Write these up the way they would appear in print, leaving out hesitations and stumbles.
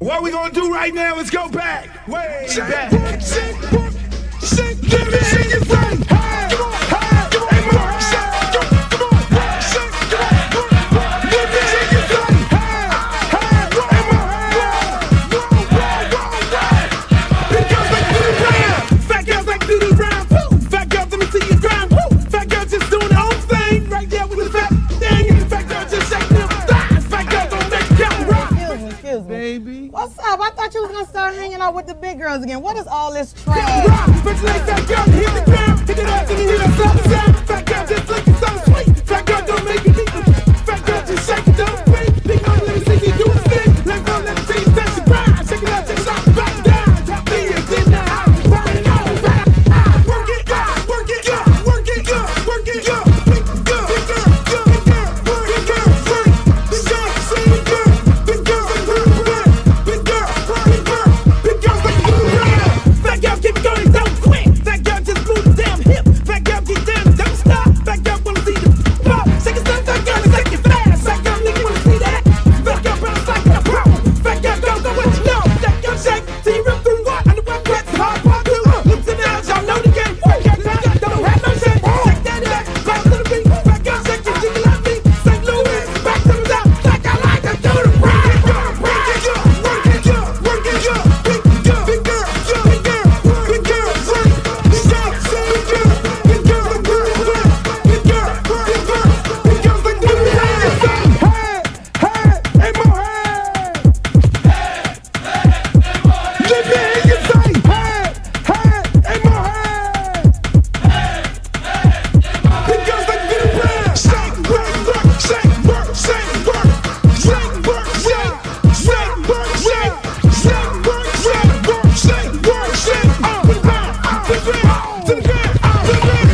What we gonna do right now is go back, way back. Shake, give me your friend. Hey, hey, come on, shake, come on, shake, give me your friend. Hey, because they do the round. Fat girls like do the round. Woo. Fat girls, let me see you grind. Woo. Fat girls just doing their own thing right there with the fat thing. Fat girls just shaking them thighs. Fat girls don't make count rock. Excuse me. Baby. What's up? I thought you was gonna start hanging out with the big girls again. What is all this trash? Bitch like that girl, hit the ground, hit it up, and you hear that sound. Fat girl just looking so sweet. Fat girl don't make it deep. Fat girl just shake it, don't breathe. Big girl, let me see you do a thing. Let go, let me see you touch the ground. Shake it out, take it out, back down. Top beers in the house, burn it out. Work it, work it, work it, work it, big girl, big girl, big girl, big girl, big girl, big girl, big girl, big girl, big girl, big girls like you around. Fat girl keep going, don't quit. Fat girl just move the damn hip. Fat girl keep down, don't stop. Fat girl wanna see the pop. Shake it, stop, fat girl, shake it fast. Fat girl nigga wanna see that. Fat girl bounce like a pro. Fat girl don't know what you know. Fat girl shake till you rip through what? On the wet wet's hard part two. Looks in the house, y'all know the game. Fat girl don't have no shame. Shake that back, bounce to the beat. Fat girl shake it, jiggle like me. St. Louis, back to the top. Like I like to do the rap. Work it, work it, work it, big girl, big girl, big girl, big girl, big girl, big girl, big girl, big girl, big girl, big girl, big girls like do the dance. Hey, hey, more hey. Let me hear you say, hey, more hey. Big girls like do the dance. Shake, work, shake, work, shake, work, shake, work, shake, shake, work, shake, shake, work, shake, work, shake, work, shake. To the ground, to the ground, to the ground, to the ground.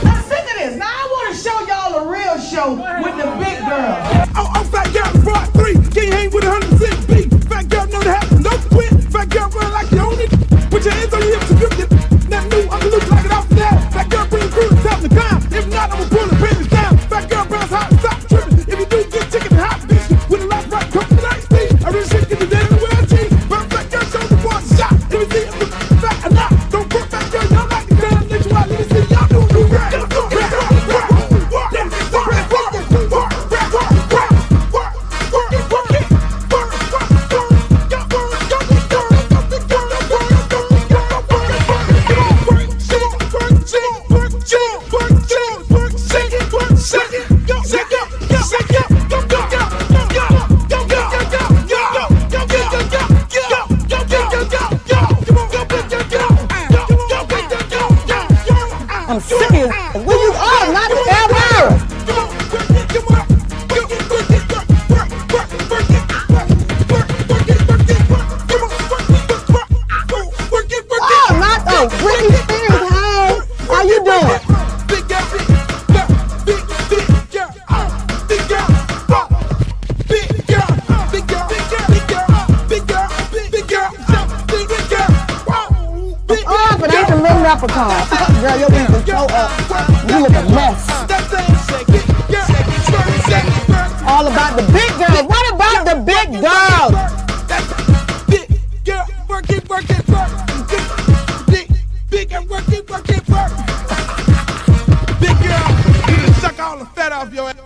I'm sick of this. Now I want to show y'all a real show with the big girls. Oh, fat girl, brought three. Can't hang with 100% beat. Fat girl know the happen, no quit. Fat girl run like you own it. Put your hands on your hips and grip it. That new, I'm loose like it off the net. Fat girl bring crew to top the ground. If not, I'ma pull the panties down. Fat girl bounce hot, stop tripping. If you do get chicken and hot bitch with a lot right, come to the night speed. I really shit get the day in the world cheese. But fat girl show the boy a shot. Let me see if the fat or not. Don't put fat girl, y'all like the ground. Let you out, let me see y'all do the rap. I'm sick of it. Where you are, not ever. Oh, not the Britney Spears. Hey, how you doing? Big girl, big girl, big girl, big girl, big girl, big girl, big girl, big girl, big girl. Oh, but ain't the little leprechaun. Girl, your wings is so up. You look a mess. All about the big girls. What about the big girls? Big girl, work it, work it, work. Big girl, work it, work it, work. Big girl, you just suck all the fat off your ass.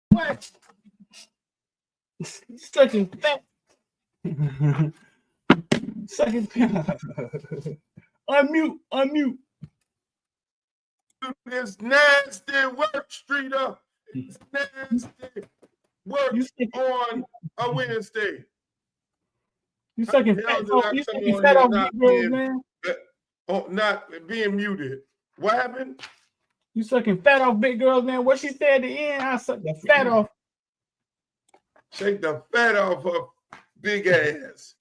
What? Sucking fat. Sucking fat. Unmute. This nasty work, Streeter. It's nasty work on a Wednesday. You sucking fat off big girls, man. Not being muted. What happened? You sucking fat off big girls, man. What she said at the end, I suck the fat off. Shake the fat off her big ass.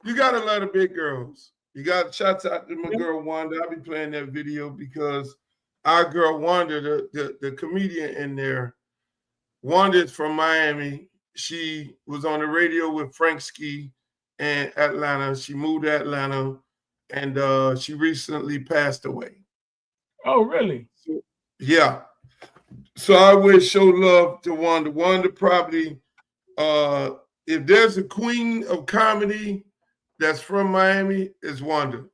You gotta love the big girls. You got shouts out to my girl Wanda. I'll be playing that video because our girl Wanda, the comedian in there, Wanda is from Miami. She was on the radio with Frank Ski in Atlanta. She moved to Atlanta, and she recently passed away. Oh, really? Yeah. So I would show love to Wanda. Wanda probably if there's a queen of comedy that's from Miami, it's Wanda.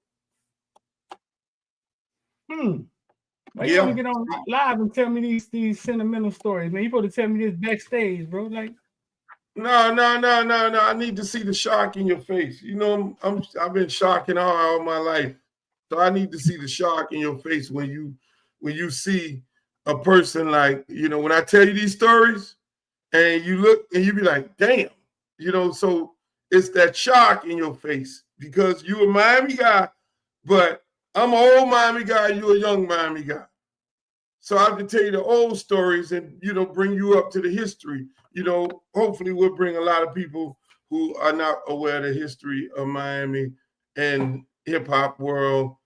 Why you want to get on live and tell me these sentimental stories, man? You supposed to tell me this backstage, bro. Like, no. I need to see the shock in your face. You know, I've been shocking all my life, so I need to see the shock in your face when you see a person like, you know, when I tell you these stories, and you look and you be like, damn, you know. So it's that shock in your face because you're a Miami guy, but I'm an old Miami guy, you're a young Miami guy. So I have to tell you the old stories and, you know, bring you up to the history. You know, hopefully we'll bring a lot of people who are not aware of the history of Miami and hip-hop world,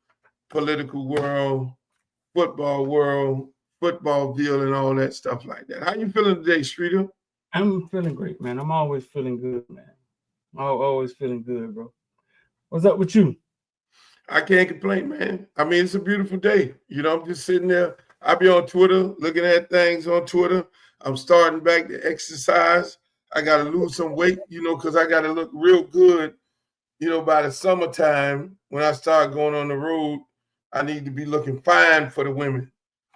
political world, football, and all that stuff like that. How you feeling today, Streeter? I'm feeling great, man. I'm always feeling good, man. I'm always feeling good, bro. What's up with you? I can't complain, man. I mean, it's a beautiful day. You know, I'm just sitting there. I be on Twitter, looking at things on Twitter. I'm starting back to exercise. I got to lose some weight, you know, because I got to look real good, you know, by the summertime. When I start going on the road, I need to be looking fine for the women,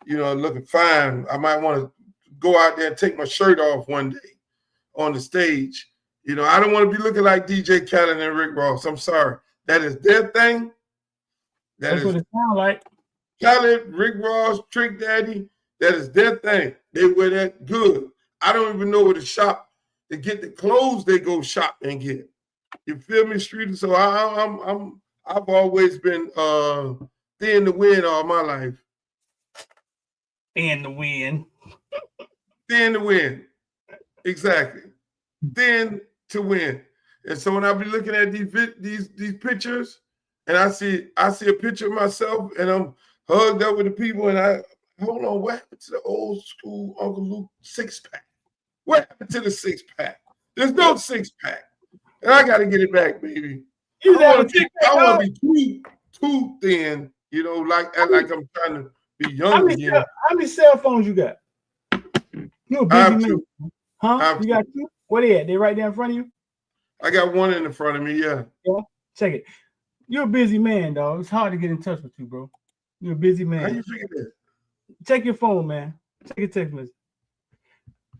you know, looking fine. I might want to go out there and take my shirt off one day on the stage. You know, I don't want to be looking like DJ Khaled and Rick Ross. I'm sorry. That is their thing. That's what it sounds like. Khaled, Rick Ross, Trick Daddy, that is their thing. They wear that good. I don't even know where to shop to get the clothes they go shop and get. You feel me, Street? So I've always been thin to win all my life. Thin to win. Thin to win. Exactly. Thin to win. And so when I be looking at these pictures, and I see a picture of myself, and I'm hugged up with the people, and I hold on. What happened to the old school Uncle Luke 6-pack? What happened to the 6-pack? There's no 6-pack, and I got to get it back, baby. I want to be too thin, you know, like I'm trying to be young again. How many cell phones you got? You a busy man, huh? You got two? Where they at? They right there in front of you? I got one in the front of me. Yeah. Check it. You're a busy man, dog. It's hard to get in touch with you, bro. You're a busy man. How you figure that? Check your phone, man. Check your text message.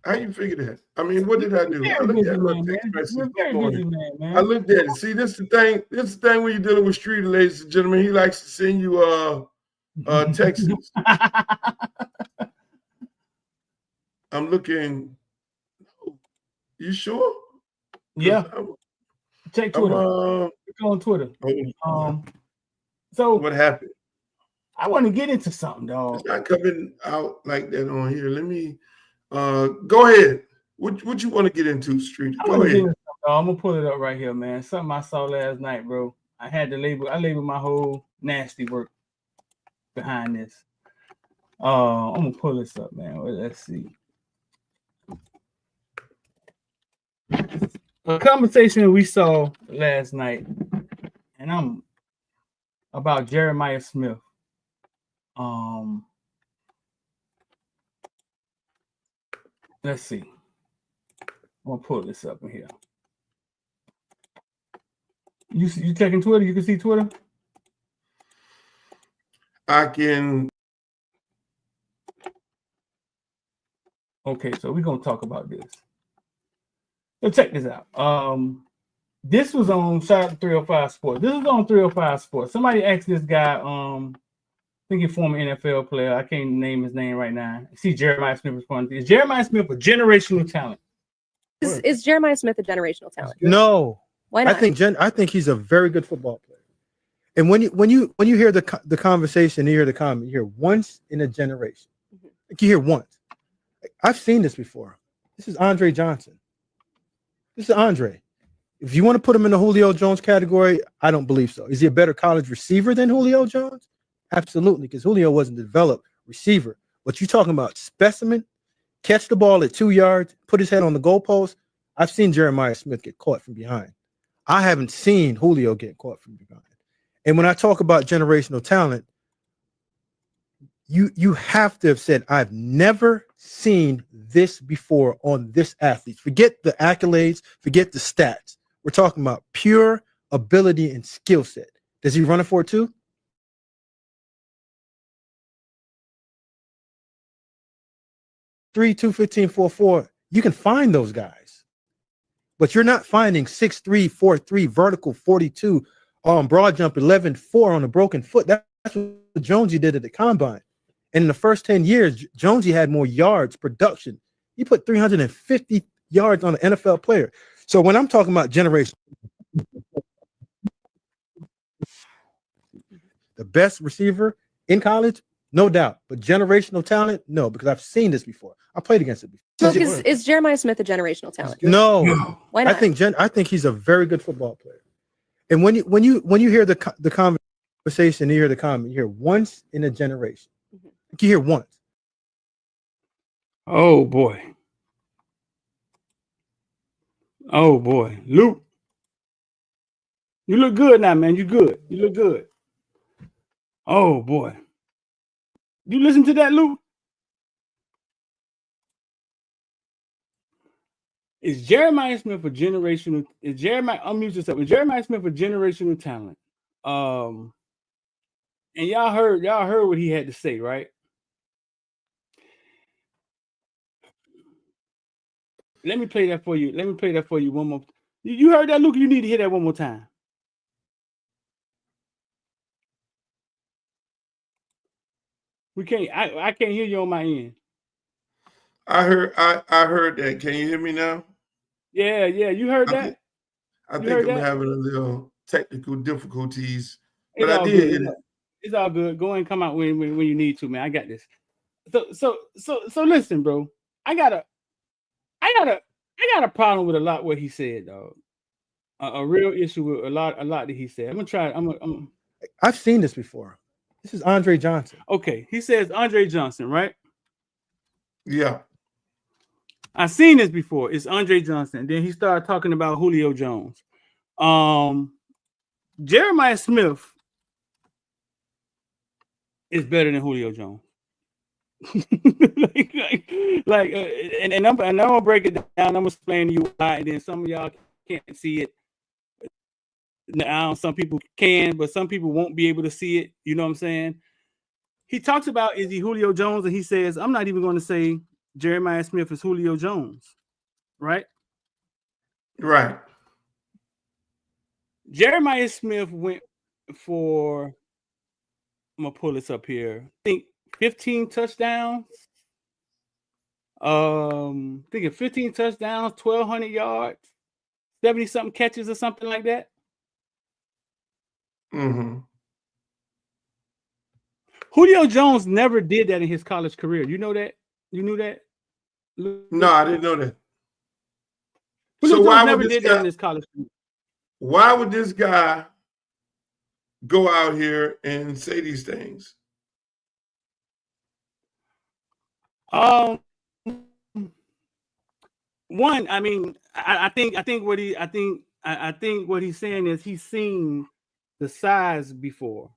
How you figure that? I mean, what did I do? I looked at my text message. You're a very busy man, man. I looked at it. See, this is the thing. This is the thing when you're dealing with Streeter, ladies and gentlemen. He likes to send you texts. I'm looking. You sure? Yeah. Check Twitter. Go on Twitter. So what happened? I want to get into something, dog. It's not coming out like that on here. Let me go ahead. What you want to get into, Street? Go ahead. I'm gonna pull it up right here, man. Something I saw last night, bro. I labeled my whole nasty work behind this. I'm gonna pull this up, man. Let's see. A conversation we saw last night, and I'm about Jeremiah Smith. Let's see. I'm gonna pull this up in here. You checking Twitter? You can see Twitter? I can. Okay, so we're gonna talk about this. So check this out. This was on shout out to 305 Sports. This was on 305 Sports. Somebody asked this guy, I think he's a former NFL player. I can't name his name right now. See Jeremiah Smith responding. Is Jeremiah Smith a generational talent? Is Jeremiah Smith a generational talent? No. Why not? I think he's a very good football player. And when you hear the conversation, you hear the comment, you hear once in a generation. Mm-hmm. Like you hear once. I've seen this before. This is Andre Johnson. This is Andre. If you want to put him in the Julio Jones category, I don't believe so. Is he a better college receiver than Julio Jones? Absolutely, because Julio wasn't a developed receiver. What you talking about, specimen, catch the ball at 2 yards, put his head on the goalpost. I've seen Jeremiah Smith get caught from behind. I haven't seen Julio get caught from behind. And when I talk about generational talent, you have to have said, I've never seen this before on this athlete. Forget the accolades, forget the stats. We're talking about pure ability and skill set. Does he run a 4.2? Three, 215, 4.4. You can find those guys, but you're not finding 6'3", 4.3, vertical 42, broad jump 11.4 on a broken foot. That's what Jonesy did at the combine. And in the first 10 years, Jonesy had more yards production. He put 350 yards on an NFL player. So when I'm talking about generation, the best receiver in college, no doubt. But generational talent, no, because I've seen this before. I played against it before. Smoke, is Jeremiah Smith a generational talent? No. Why not? I think he's a very good football player. And when you hear the conversation, you hear the comment, you hear once in a generation. You hear once. Oh boy. Oh boy. Luke. You look good now, man. You good. You look good. Oh boy. You listen to that, Luke? Is Jeremiah Smith a generational? Unmute yourself. Is Jeremiah Smith a generational talent? And y'all heard what he had to say, right? Let me play that for you. Let me play that for you one more. You heard that, Luke? You need to hear that one more time. We can't. I can't hear you on my end. I heard that. Can you hear me now? Yeah. You heard that? I think I'm having a little technical difficulties, but It's I all did. good. It's all good. Go and come out when you need to, man. I got this. So listen, bro. I got a problem with a lot what he said, dog. A real issue with a lot that he said. I'm gonna try. I've seen this before. This is Andre Johnson. Okay, he says Andre Johnson, right? Yeah. I've seen this before. It's Andre Johnson. Then he started talking about Julio Jones. Jeremiah Smith is better than Julio Jones. and I'm gonna break it down. I'm gonna explain to you why, and then some of y'all can't see it. Now, some people can, but some people won't be able to see it. You know what I'm saying? He talks about, is he Julio Jones? And he says, I'm not even going to say Jeremiah Smith is Julio Jones. Right? Right. Jeremiah Smith went for, I'm going to pull this up here. I think 15 touchdowns. Thinking 15 touchdowns, 1,200 yards, 70-something catches or something like that. Mm-hmm. Julio Jones never did that in his college career. You know that? You knew that? No, I didn't know that. Julio So Jones why never would did that in his college career. Why would this guy go out here and say these things? One, I mean, I think what he's saying is he's seen the size before.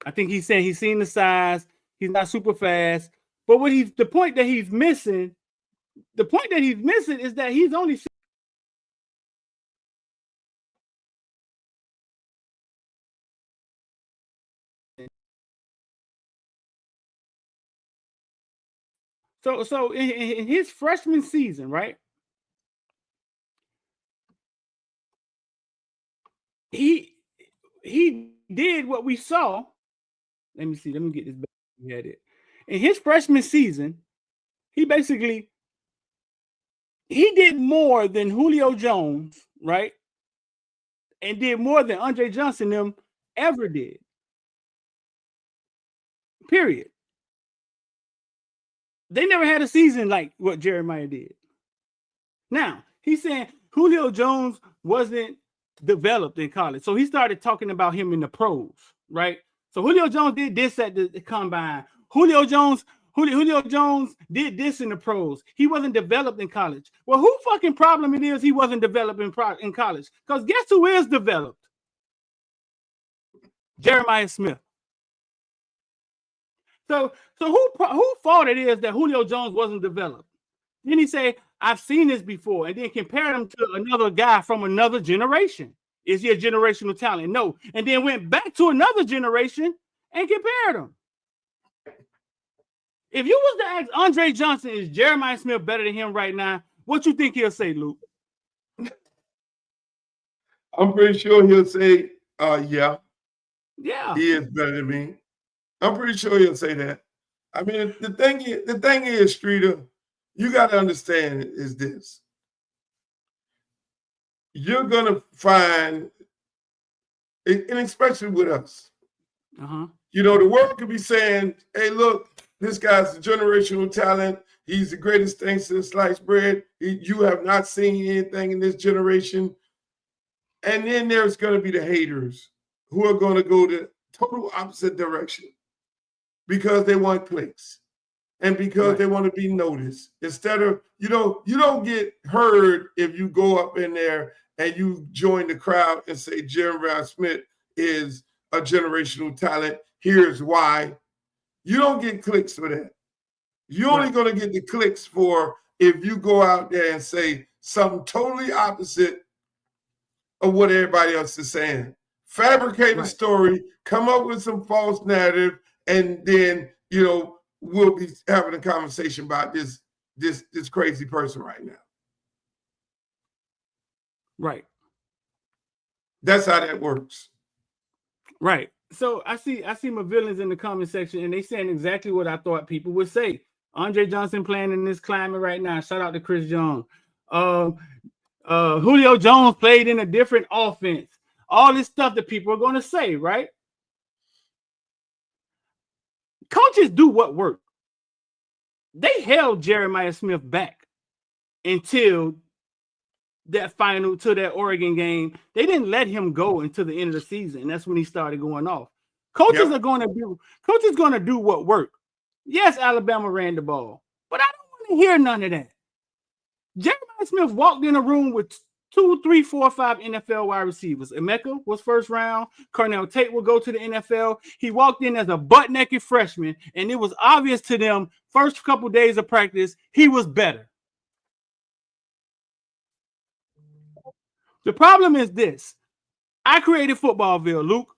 I think he's saying he's seen the size. He's not super fast, but the point that he's missing is that he's only seen. So in his freshman season, right? He did what we saw. Let me see. Let me get this back. We had it. In his freshman season, he did more than Julio Jones, right? And did more than Andre Johnson them ever did. Period. They never had a season like what Jeremiah did. Now, he's saying Julio Jones wasn't developed in college. So he started talking about him in the pros, right? So Julio Jones did this at the combine. Julio Jones did this in the pros. He wasn't developed in college. Well, who fucking problem it is he wasn't developed in college? Because guess who is developed? Jeremiah Smith. So who fault it is that Julio Jones wasn't developed? Then he say, I've seen this before, and then compare him to another guy from another generation. Is he a generational talent? No. And then went back to another generation and compared him. If you was to ask Andre Johnson, is Jeremiah Smith better than him right now? What you think he'll say, Luke? I'm pretty sure he'll say, yeah, Yeah. he is better than me. I'm pretty sure he'll say that. I mean, the thing is, Streeter, you got to understand is this. You're going to find, and especially with us, you know, the world could be saying, hey, look, this guy's a generational talent. He's the greatest thing since sliced bread. You have not seen anything in this generation. And then there's going to be the haters who are going to go the total opposite direction because they want clicks and because they want to be noticed. Instead of, you don't get heard if you go up in there and you join the crowd and say Jeremiah Smith is a generational talent. Here's why. You don't get clicks for that. You're only going to get the clicks for if you go out there and say something totally opposite of what everybody else is saying. Fabricate a story, come up with some false narrative, and then, we'll be having a conversation about this crazy person right now. Right. That's how that works. Right. So I see my villains in the comment section, and they saying exactly what I thought people would say. Andre Johnson playing in this climate right now. Shout out to Chris Young. Julio Jones played in a different offense. All this stuff that people are going to say, right? Coaches do what worked. They held Jeremiah Smith back until that Oregon game. They didn't let him go until the end of the season. That's when he started going off. Coaches are going to do what worked. Yes, Alabama ran the ball, but I don't want to hear none of that. Jeremiah Smith walked in a room with 2, 3, 4, 5 NFL wide receivers. Emeka was first round. Cornell Tate will go to the NFL. He walked in as a butt-naked freshman, and it was obvious to them first couple days of practice he was better. The problem is this. I created Footballville, Luke.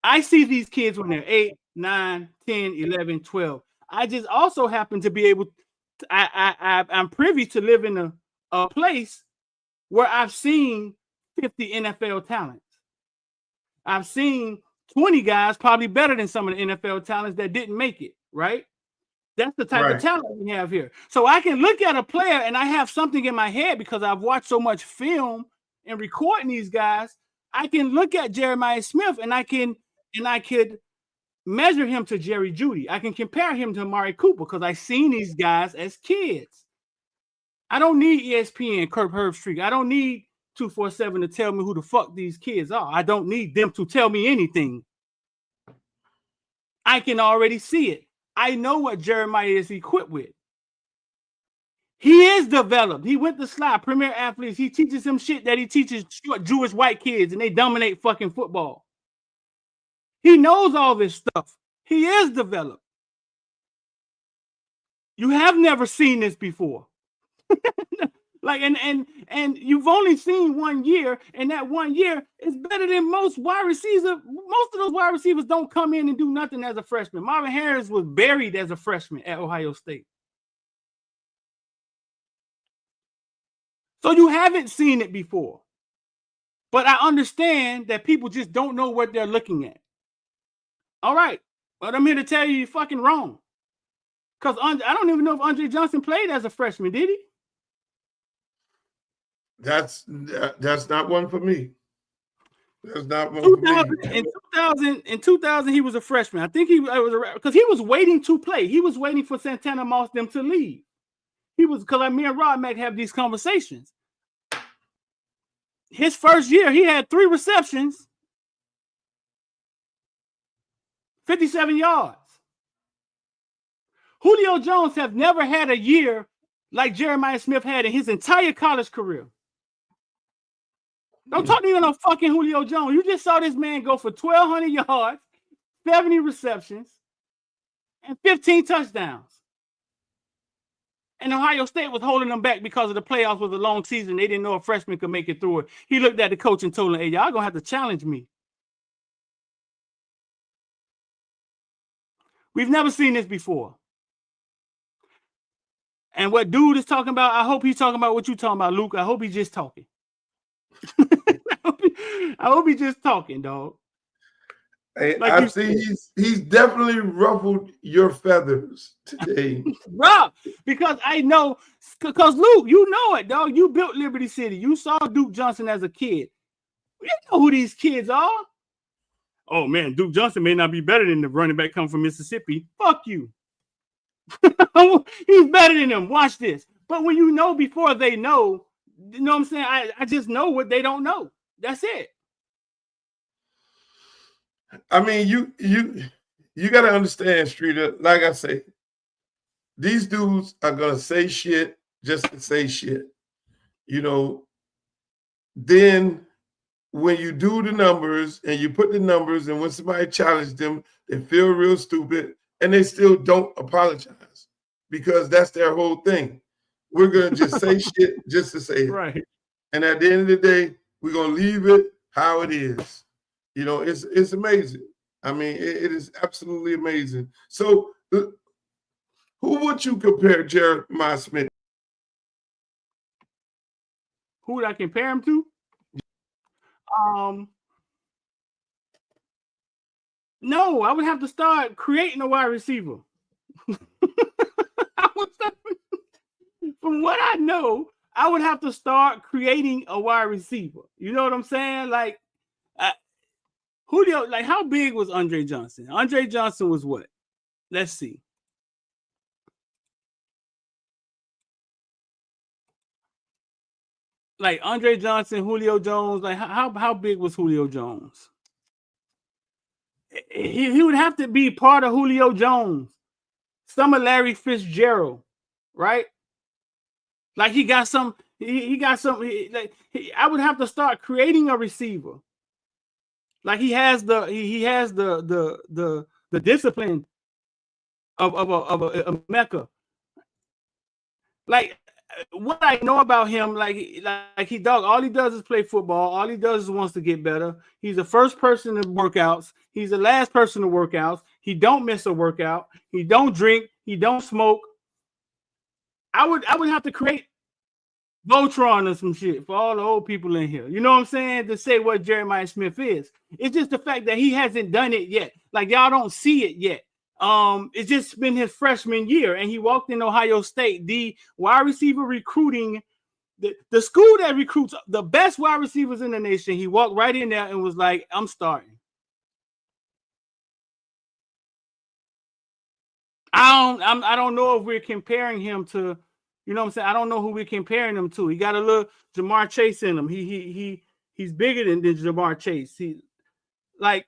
I see these kids when they're 8, 9, 10, 11, 12. I just also happen to be able to, I'm privy to live in a place where I've seen 50 NFL talents. I've seen 20 guys probably better than some of the NFL talents that didn't make it, right? That's the type of talent we have here. So I can look at a player and I have something in my head because I've watched so much film and recording these guys. I can look at Jeremiah Smith and I could measure him to Jerry Jeudy. I can compare him to Amari Cooper because I've seen these guys as kids. I don't need ESPN, Kirk Herbstreit. I don't need 247 to tell me who the fuck these kids are. I don't need them to tell me anything. I can already see it. I know what Jeremiah is equipped with. He is developed. He went to Slide, Premier Athletes. He teaches them shit that he teaches Jewish white kids, and they dominate fucking football. He knows all this stuff. He is developed. You have never seen this before. And you've only seen 1 year, and that 1 year is better than most wide receivers. Most of those wide receivers don't come in and do nothing as a freshman. Marvin Harris was buried as a freshman at Ohio State. So you haven't seen it before. But I understand that people just don't know what they're looking at. All right. But I'm here to tell you you're fucking wrong. Because I don't even know if Andre Johnson played as a freshman, did he? That's not one for me. That's not one for me. In 2000, he was a freshman. I think he was because he was waiting to play. He was waiting for Santana Moss them to leave. He was because me and Rod Mack have these conversations. His first year, he had 3 receptions, 57 yards. Julio Jones have never had a year like Jeremiah Smith had in his entire college career. Don't talk to me about no fucking Julio Jones. You just saw this man go for 1,200 yards, 70 receptions, and 15 touchdowns. And Ohio State was holding them back because of the playoffs was a long season. They didn't know a freshman could make it through it. He looked at the coach and told him, hey, y'all going to have to challenge me. We've never seen this before. And what dude is talking about, I hope he's talking about what you talking about, Luke. I hope he's just talking. I hope he's just talking, dog. Hey, Like I see he's definitely ruffled your feathers today. Bro, because I know, because Luke, you know it, dog. You built Liberty City. You saw Duke Johnson as a kid. You know who these kids are. Oh, man, Duke Johnson may not be better than the running back coming from Mississippi. Fuck you. He's better than them. Watch this. But when you know before they know, you know what I'm saying? I just know what they don't know. That's it. I mean, you got to understand, Streeter, like I say, these dudes are going to say shit just to say shit. You know, then when you do the numbers and you put the numbers and when somebody challenges them, they feel real stupid and they still don't apologize because that's their whole thing. We're going to just say shit just to say it. Right. And at the end of the day, we're going to leave it how it is. You know, it's amazing. I mean, it is absolutely amazing. So who would you compare Jeremiah Smith? Who would I compare him to? No, I would have to start creating a wide receiver. From what I know, I would have to start creating a wide receiver. You know what I'm saying? Like, Julio, like, how big was Andre Johnson? Andre Johnson was what? Let's see. Like Andre Johnson, Julio Jones, like how big was Julio Jones? He would have to be part of Julio Jones, some of Larry Fitzgerald, right? Like he got some. I would have to start creating a receiver. Like he has the discipline of a Mecca. Like what I know about him, like he dog. All he does is play football. All he does is wants to get better. He's the first person to workouts. He's the last person to workouts. He don't miss a workout. He don't drink. He don't smoke. I would have to create Voltron or some shit for all the old people in here. You know what I'm saying? To say what Jeremiah Smith is. It's just the fact that he hasn't done it yet. Like y'all don't see it yet. It's just been his freshman year, and he walked in Ohio State, the wide receiver recruiting, the school that recruits the best wide receivers in the nation. He walked right in there and was like, I'm starting. I don't know if we're comparing him to, you know what I'm saying? I don't know who we're comparing him to. He got a little Jamar Chase in him. He's bigger than Jamar Chase. He like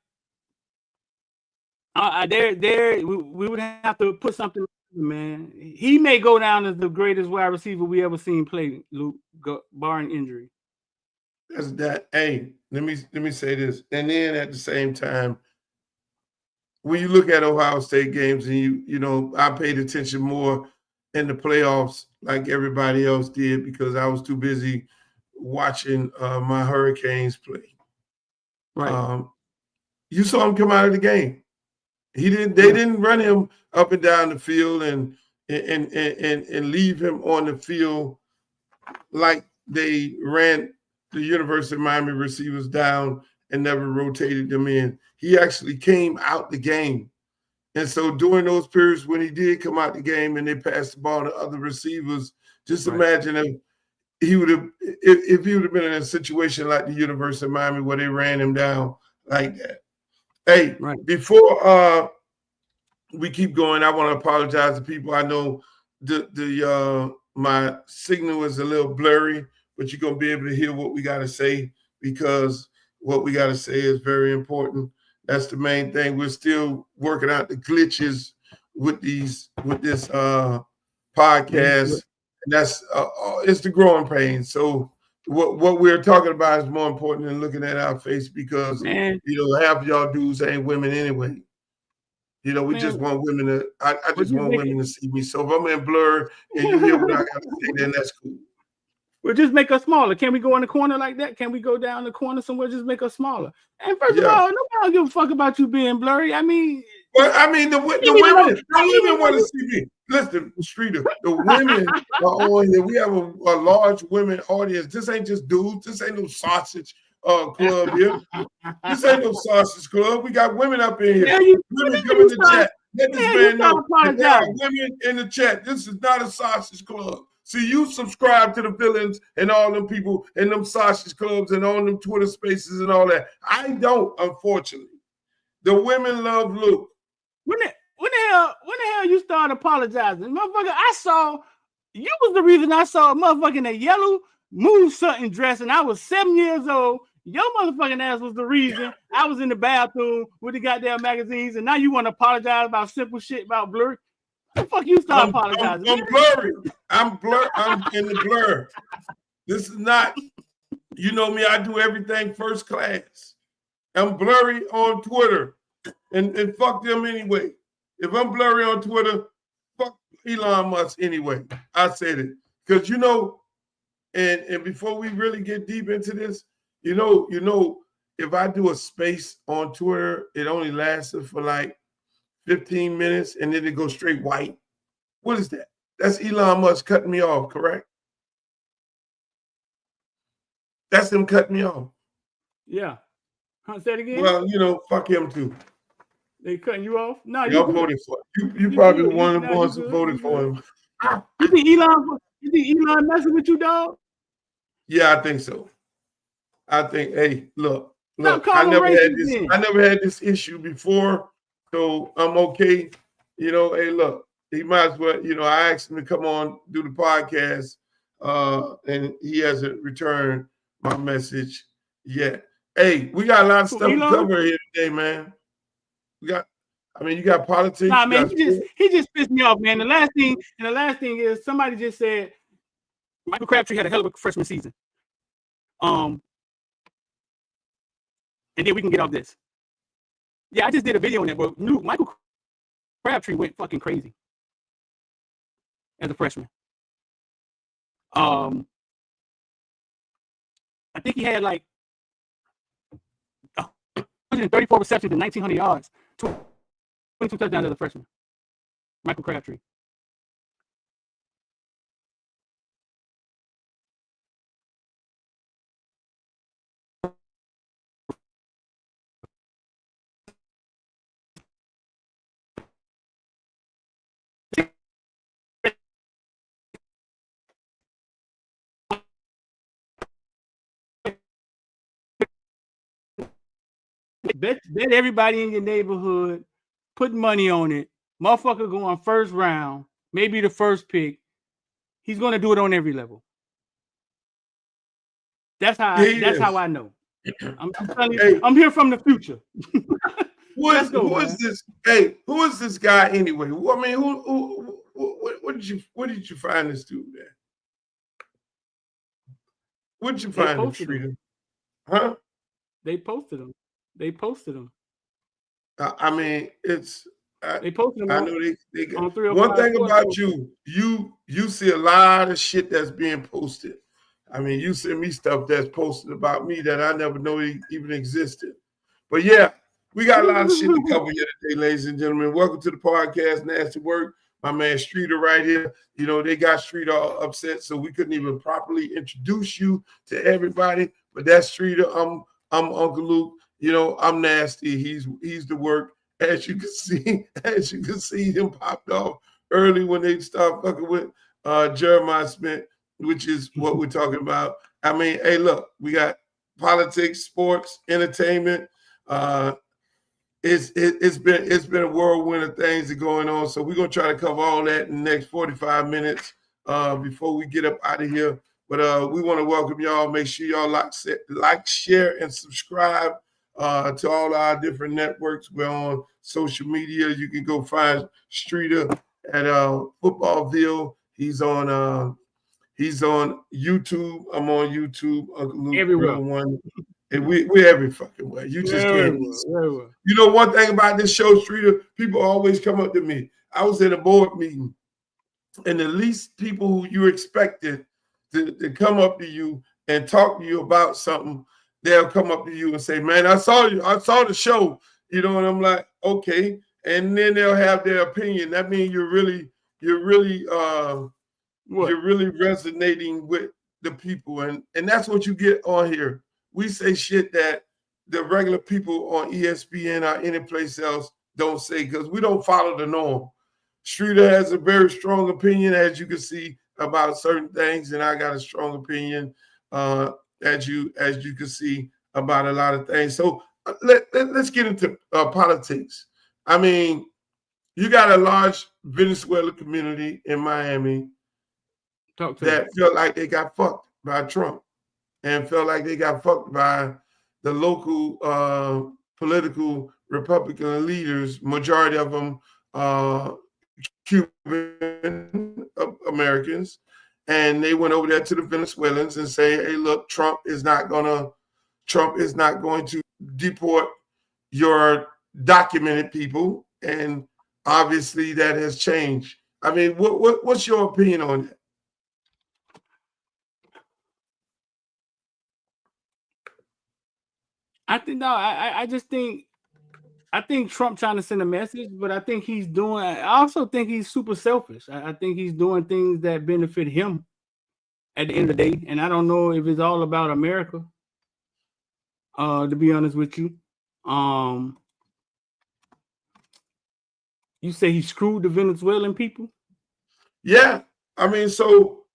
we would have to put something, man. He may go down as the greatest wide receiver we ever seen play, Luke, barring injury. That's that. Hey, let me say this. And then at the same time, when you look at Ohio State games and you know, I paid attention more in the playoffs like everybody else did because I was too busy watching my Hurricanes play. Right. You saw him come out of the game. They didn't run him up and down the field and leave him on the field like they ran the University of Miami receivers down and never rotated them in. He actually came out the game. And so during those periods when he did come out the game and they passed the ball to other receivers, just imagine if he would have been in a situation like the University of Miami where they ran him down like that. Hey, before we keep going, I want to apologize to people. I know my signal is a little blurry, but you're going to be able to hear what we got to say because what we got to say is very important. That's the main thing. We're still working out the glitches with this podcast. And that's it's the growing pain. So what we're talking about is more important than looking at our face because you know half of y'all dudes ain't women anyway. You know, we Man, just want women to. I would just you want make women to see me. So if I'm in blur and you hear what I got to say, then that's cool. We'll just make us smaller. Can we go in the corner like that? Can we go down the corner somewhere? Just make us smaller. And first of all, nobody don't give a fuck about you being blurry. I mean, well, I mean the women want to see me. Listen, Streeter, the women are on here. We have a large women audience. This ain't just dudes. This ain't no sausage club here. This ain't no sausage club. We got women up in here. Women come in the chat. Let this man know that there are women in the chat. This is not a sausage club. See, you subscribe to the villains and all them people and them sausage clubs and all them Twitter spaces and all that. I don't, unfortunately. The women love Luke. When the hell you start apologizing? Motherfucker, I saw you was the reason I saw a motherfucker in a yellow move something dress, and I was 7 years old. Your motherfucking ass was the reason I was in the bathroom with the goddamn magazines, and now you want to apologize about simple shit about blurry. The fuck you start apologizing? I'm blurry. I'm in the blur. This is not, you know me, I do everything first class. I'm blurry on Twitter. And fuck them anyway. If I'm blurry on Twitter, fuck Elon Musk anyway. I said it. Because you know, and before we really get deep into this, you know, if I do a space on Twitter, it only lasted for like 15 minutes and then it goes straight white. What is that? That's Elon Musk cutting me off, correct? That's him cutting me off. Yeah. Say it again. Well, you know, fuck him too. They cutting you off? No, y'all voted for him. You probably one of the ones who voted for him. You think Elon messing with you, dog? Yeah, I think so. I think, hey, look, I never had this issue before, so I'm okay. You know, hey, look, he might as well, you know, I asked him to come on, do the podcast, and he hasn't returned my message yet. Hey, we got a lot of stuff to cover here today, man. You got politics. Nah, man, he just pissed me off, man. The last thing is somebody just said Michael Crabtree had a hell of a freshman season. And then we can get off this. Yeah, I just did a video on that, but Michael Crabtree went fucking crazy as a freshman. I think he had like 134 receptions and 1,900 yards, 22 touchdowns as a freshman. Michael Crabtree. Bet everybody in your neighborhood, put money on it. Motherfucker going first round, maybe the first pick. He's going to do it on every level. That's how I know. I'm telling you, hey, I'm here from the future. Who is this? Hey, who is this guy anyway? I mean, what did you find this dude at? What did you find him, Streeter? Huh? They posted him. I mean, they posted him. I know they got one thing about you see a lot of shit that's being posted. I mean, you send me stuff that's posted about me that I never know even existed. But yeah, we got a lot of shit to cover here today, ladies and gentlemen. Welcome to the podcast, Nasty Work. My man Streeter right here. You know, they got Streeter all upset, so we couldn't even properly introduce you to everybody. But that's Streeter. I'm Uncle Luke. You know, I'm Nasty. He's the work. As you can see him popped off early when they start fucking with Jeremiah Smith, which is what we're talking about. I mean, hey, look, we got politics, sports, entertainment. It's been a whirlwind of things that are going on. So we're gonna try to cover all that in the next 45 minutes before we get up out of here. But we want to welcome y'all. Make sure y'all like, share, and subscribe to all our different networks. We're on social media. You can go find Streeter at Footballville. He's on YouTube. I'm on YouTube. Uncle Luke, everywhere. One. And we're every fucking way. You just can't. Yeah. You know, one thing about this show, Streeter, people always come up to me. I was in a board meeting, and the least people who you expected to come up to you and talk to you about something, they'll come up to you and say, "Man, I saw you. I saw the show." You know, and I'm like, "Okay." And then they'll have their opinion. That means you're really resonating with the people, and that's what you get on here. We say shit that the regular people on ESPN or any place else don't say because we don't follow the norm. Streeter has a very strong opinion, as you can see, about certain things, and I got a strong opinion, as you can see, about a lot of things. So let's get into politics. I mean, you got a large Venezuelan community in Miami that felt like they got fucked by Trump and felt like they got fucked by the local political Republican leaders, majority of them Cuban Americans, and they went over there to the Venezuelans and say, "Hey, look, Trump is not going to deport your documented people," and obviously that has changed. I mean, what's your opinion on that? I just think Trump trying to send a message, but I think I also think he's super selfish. I think he's doing things that benefit him at the end of the day. And I don't know if it's all about America, to be honest with you. You say he screwed the Venezuelan people? Yeah. I mean, so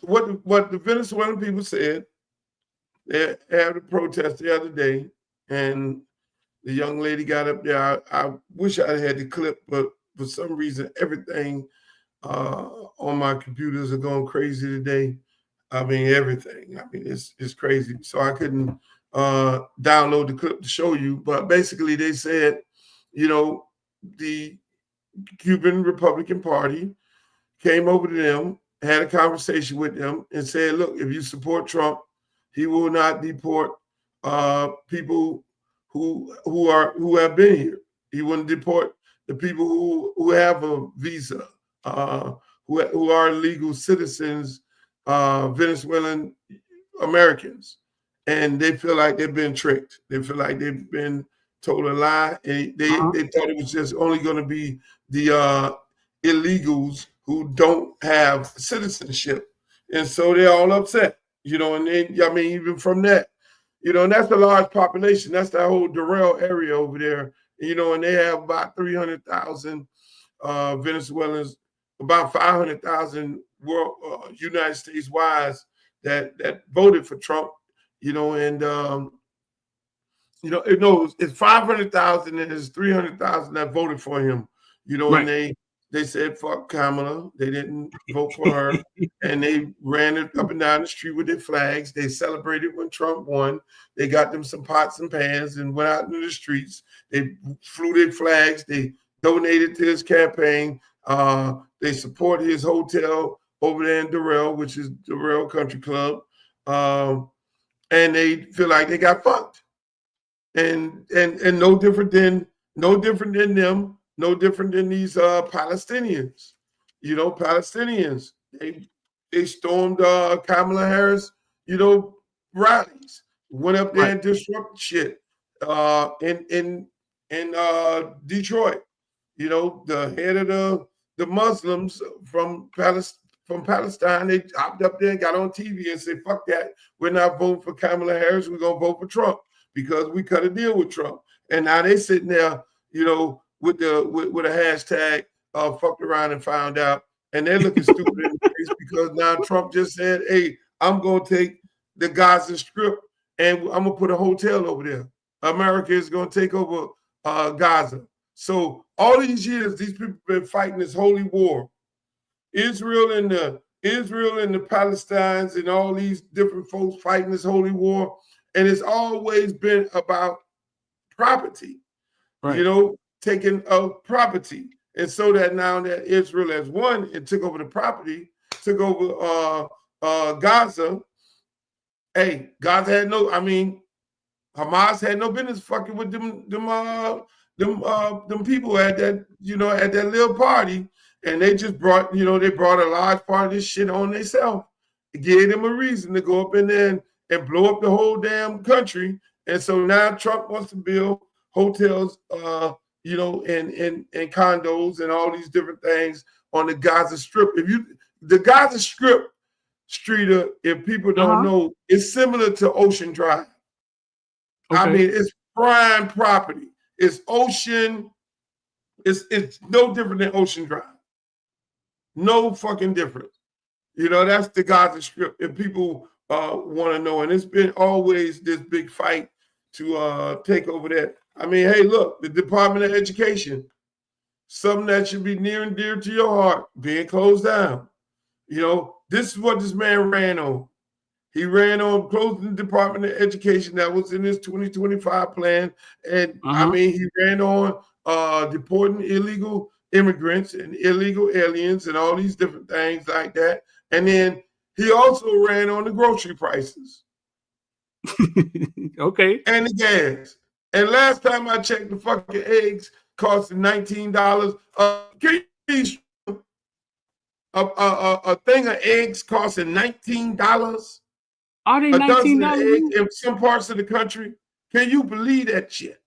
what the Venezuelan people said, they had a protest the other day, and the young lady got up there. I wish I had the clip, but for some reason, everything on my computers are going crazy today. I mean, everything. I mean, it's crazy. So I couldn't download the clip to show you. But basically, they said, you know, the Cuban Republican Party came over to them, had a conversation with them, and said, "Look, if you support Trump, he will not deport people who have been here. He wouldn't deport the people who have a visa, who are legal citizens, Venezuelan Americans." And they feel like they've been tricked. They feel like they've been told a lie. And they thought it was just only going to be the illegals who don't have citizenship. And so they're all upset, you know, and then, I mean, even from that, you know, and that's a large population. That's the whole Doral area over there, you know, and they have about 300,000 Venezuelans, about 500,000 United States wise that voted for Trump, you know, and, you know, it's 500,000 and it's 300,000 that voted for him, you know, right. And they said, fuck Kamala. They didn't vote for her. And they ran it up and down the street with their flags. They celebrated when Trump won. They got them some pots and pans and went out into the streets. They flew their flags. They donated to his campaign. They support his hotel over there in Doral, which is Doral Country Club. And they feel like they got fucked. And no different than them. No different than these Palestinians. You know, Palestinians, they stormed Kamala Harris, you know, rallies, went up there and disrupted shit in Detroit. You know, the head of the Muslims from Palestine, they hopped up there and got on TV and said, fuck that. We're not voting for Kamala Harris. We're going to vote for Trump because we cut a deal with Trump. And now they sitting there, you know, with a hashtag fucked around and found out, and they're looking stupid in the face because now Trump just said, "Hey, I'm gonna take the Gaza Strip and I'm gonna put a hotel over there. America is gonna take over Gaza." So all these years, these people have been fighting this holy war. Israel and the Palestinians and all these different folks fighting this holy war, and it's always been about property, you know, taking of property. And so that now that Israel has won and took over the property, took over Gaza, hey, Gaza had no, I mean, Hamas had no business fucking with them people at that, at that little party, and they just brought, they brought a large part of this shit on themselves. It gave them a reason to go up in there and blow up the whole damn country. And so now Trump wants to build hotels, and condos and all these different things on the Gaza Strip. The Gaza Strip, Streeter, if people don't know, it's similar to Ocean Drive. Okay. I mean, it's prime property. It's ocean. It's no different than Ocean Drive. No fucking difference. That's the Gaza Strip. If people want to know, and it's been always this big fight to take over that. I mean, hey, look, the Department of Education, something that should be near and dear to your heart, being closed down. This is what this man ran on. He ran on closing the Department of Education that was in his 2025 plan. And I mean, he ran on deporting illegal immigrants and illegal aliens and all these different things like that. And then he also ran on the grocery prices. Okay. And the gas. And last time I checked, the fucking eggs costing $19. A thing of eggs costing $19. Are they $19 in some parts of the country? Can you believe that shit?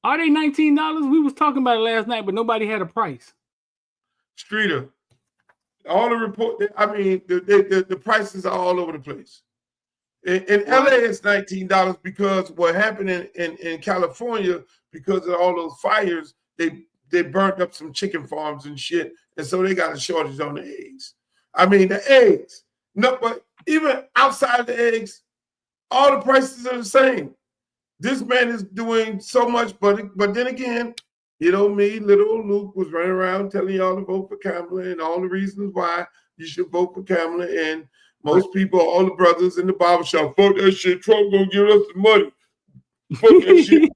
Are they $19? We was talking about it last night, but nobody had a price. Streeter, all the report. I mean, the prices are all over the place. In LA, it's $19 because what happened in California, because of all those fires, they burnt up some chicken farms and shit, and so they got a shortage on the eggs. I mean, the eggs. No, but even outside of the eggs, all the prices are the same. This man is doing so much, but then again, me, little Luke, was running around telling y'all to vote for Kamala and all the reasons why you should vote for Kamala. And most people, all the brothers in the barbershop, fuck that shit. Trump gonna give us the money. Fuck that shit.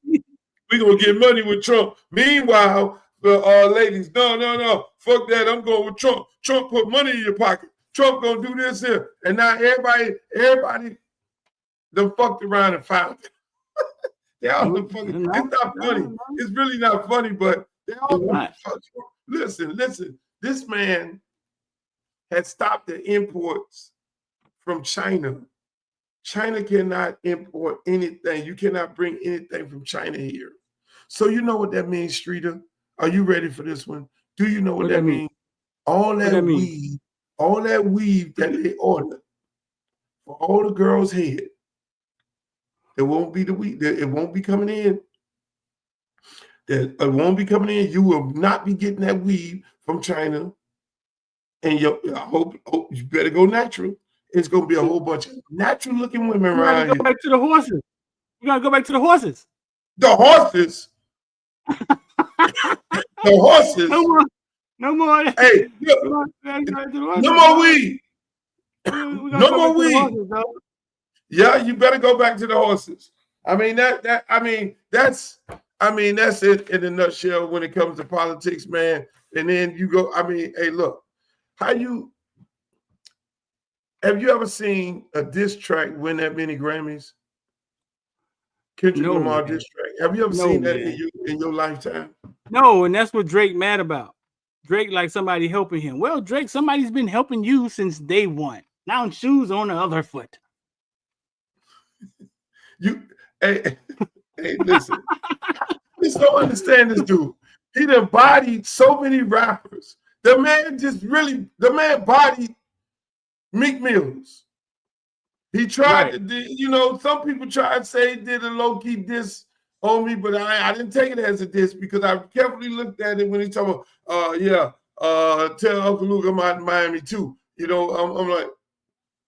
We gonna get money with Trump. Meanwhile, the ladies, no, fuck that. I'm going with Trump. Trump put money in your pocket. Trump gonna do this here. And now everybody done fucked around and found it. They all look funny. It's not funny. It's really not funny, but they all listen. This man had stopped the imports from China. China cannot import anything. You cannot bring anything from China here. So you know what that means, Streeter? Are you ready for this one? Do you know what that means? All that weave that they ordered for all the girls' head. It won't be the weave. It won't be coming in. It won't be coming in. You will not be getting that weave from China. And I hope you better go natural. It's going to be a whole bunch of natural-looking women around here. Back to the horses. We got to go back to the horses. The horses? The horses? No more. Hey, look, no more weed. No more weed. Yeah, you better go back to the horses. I mean, that's it in a nutshell when it comes to politics, man. And then you go, I mean, hey, look, have you ever seen a diss track win that many Grammys? Kendrick Lamar diss track. Have you ever seen that in your lifetime? No, and that's what Drake mad about. Drake like somebody helping him. Well, Drake, somebody's been helping you since day one. Now shoes on the other foot. Hey, listen. Just don't understand this dude. He done bodied so many rappers. The man bodied Meek Mills. He tried to do, some people try to say he did a low-key diss on me, but I didn't take it as a diss because I carefully looked at it when he talking about, tell Uncle Luke I'm out in Miami too. I'm like,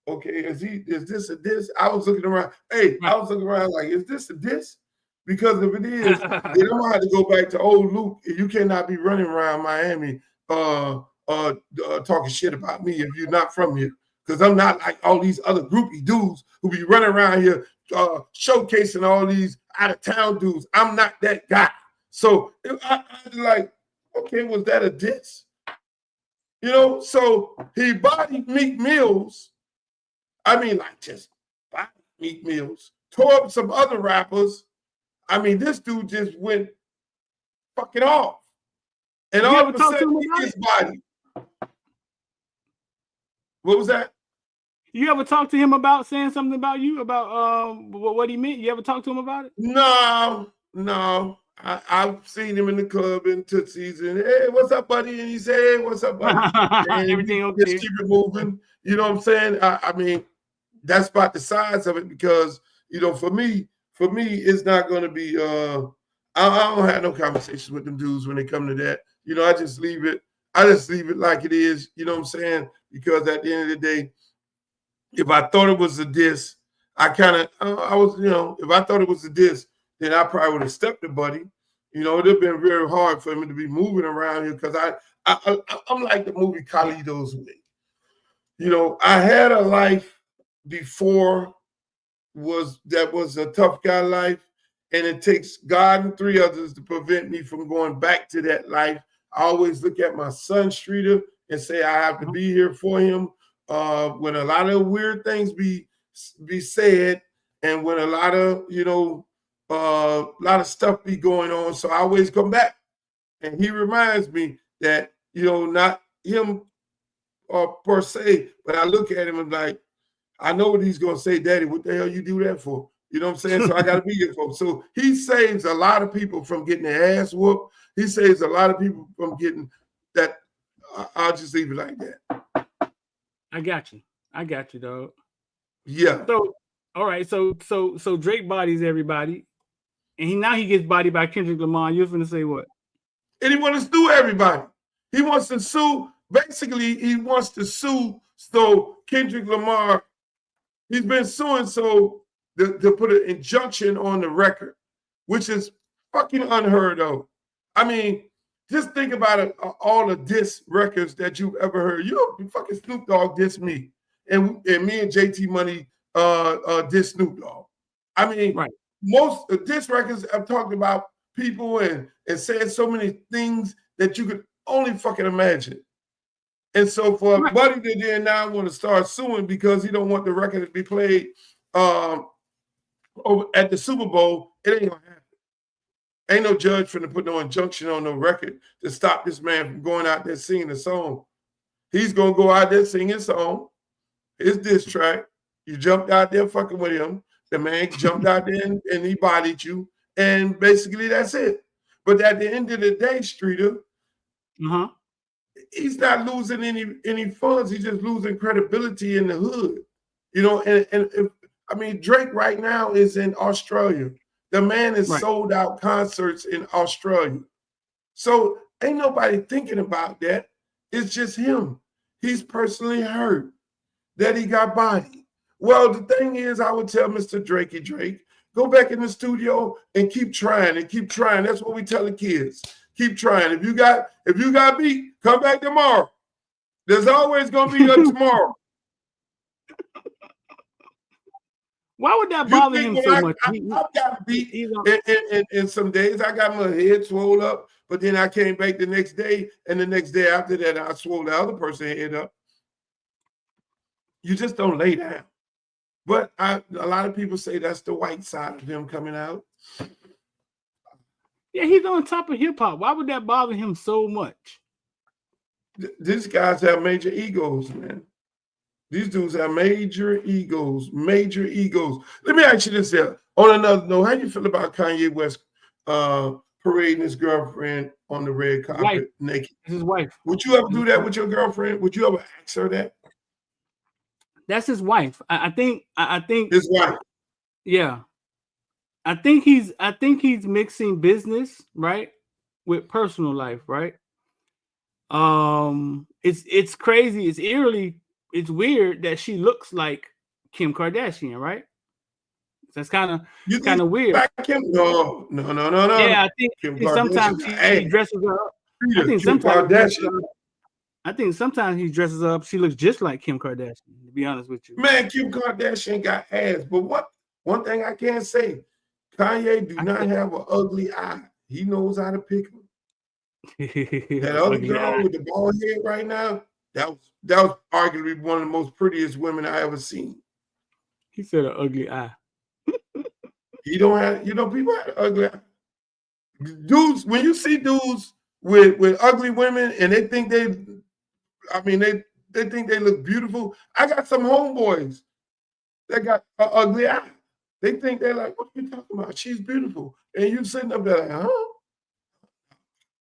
okay, is this a diss? I was looking around. I was looking around like, is this a diss? Because if it is, then I'm gonna have to go back to old Luke. You cannot be running around Miami talking shit about me if you're not from here. Because I'm not like all these other groupie dudes who be running around here showcasing all these out-of-town dudes. I'm not that guy. So I like, okay, was that a diss? So he bodied Meek Mills. I mean, like just bodied Meek Mills tore up some other rappers. I mean, this dude just went fucking off. And You all ever of a talk to sudden, him he about gets body. What was that? You ever talk to him about saying something about you, about what he meant? You ever talk to him about it? No. I've seen him in the club in Tootsie's and hey, what's up, buddy? And he said, hey, what's up, buddy? And Everything we okay? just keep it moving. You know what I'm saying? I mean, that's about the size of it because for me, it's not going to be. I don't have no conversations with them dudes when they come to that. I just leave it. I just leave it like it is. You know what I'm saying? Because at the end of the day, if I thought it was a diss, I was. If I thought it was a diss, then I probably would have stepped the buddy. It'd have been very hard for him to be moving around here because I'm like the movie Carlito's Way. I had a life before that was a tough guy life, and it takes God and three others to prevent me from going back to that life. I always look at my son Streeter and say I have to be here for him when a lot of weird things be said, and when a lot of stuff be going on. So I always come back, and he reminds me that not him per se, but I look at him and like, I know what he's gonna say, Daddy. What the hell you do that for? You know what I'm saying? So I got to be here for him. So he saves a lot of people from getting their ass whooped. He saves a lot of people from getting that. I'll just leave it like that. I got you, dog. Yeah. So, all right. So Drake bodies everybody, and now he gets bodied by Kendrick Lamar. You're gonna say what? And he wants to sue everybody. He wants to sue. Basically, he wants to sue. So Kendrick Lamar, he's been suing so to put an injunction on the record, which is fucking unheard of. I mean, just think about it, all the diss records that you've ever heard. Fucking Snoop Dogg diss me, and me and JT Money diss Snoop Dogg. I mean, right. Most diss records have talked about people and said so many things that you could only fucking imagine. And so for a buddy to then now want to start suing because he don't want the record to be played over at the Super Bowl, it ain't gonna happen. Ain't no judge finna put no injunction on no record to stop this man from going out there singing the song. He's gonna go out there singing his song, his diss track. You jumped out there fucking with him. The man jumped out there and he bodied you. And basically that's it. But at the end of the day, Streeter, he's not losing any funds. He's just losing credibility in the hood. And I mean, Drake right now is in Australia. The man is sold out concerts in Australia. So ain't nobody thinking about that. It's just him. He's personally hurt that he got bodied. Well, the thing is, I would tell Mr. Drakey Drake, go back in the studio and keep trying and keep trying. That's what we tell the kids. Keep trying. If you got beat, come back tomorrow. There's always gonna be a tomorrow. Why would that bother him so much? I got beat, and some days I got my head swole up, but then I came back the next day, and the next day after that, I swole the other person's head up. You just don't lay down. But a lot of people say that's the white side of him coming out. Yeah, he's on top of hip hop. Why would that bother him so much? These guys have major egos, man. These dudes have major egos, major egos. Let me ask you this here. On another note, how you feel about Kanye West parading his girlfriend on the red carpet naked? His wife. Would you ever do that with your girlfriend? Would you ever ask her that? That's his wife. I think his wife. Yeah. I think he's mixing business, right, with personal life, right? It's crazy. It's eerily, it's weird that she looks like Kim Kardashian, right? That's kind of weird. No. Yeah, I think sometimes she dresses her up. I think sometimes he dresses her up. She looks just like Kim Kardashian, to be honest with you. Man, Kim Kardashian got ass. But one thing I can't say, Kanye do not have an ugly eye. He knows how to pick them. That other girl with the bald head right now, that was arguably one of the most prettiest women I ever seen. He said an ugly eye. He don't have, people have ugly dudes. When you see dudes with ugly women and they think they think they look beautiful. I got some homeboys that got an ugly eye. They think they're like, what are you talking about? She's beautiful. And you sitting up there like, huh?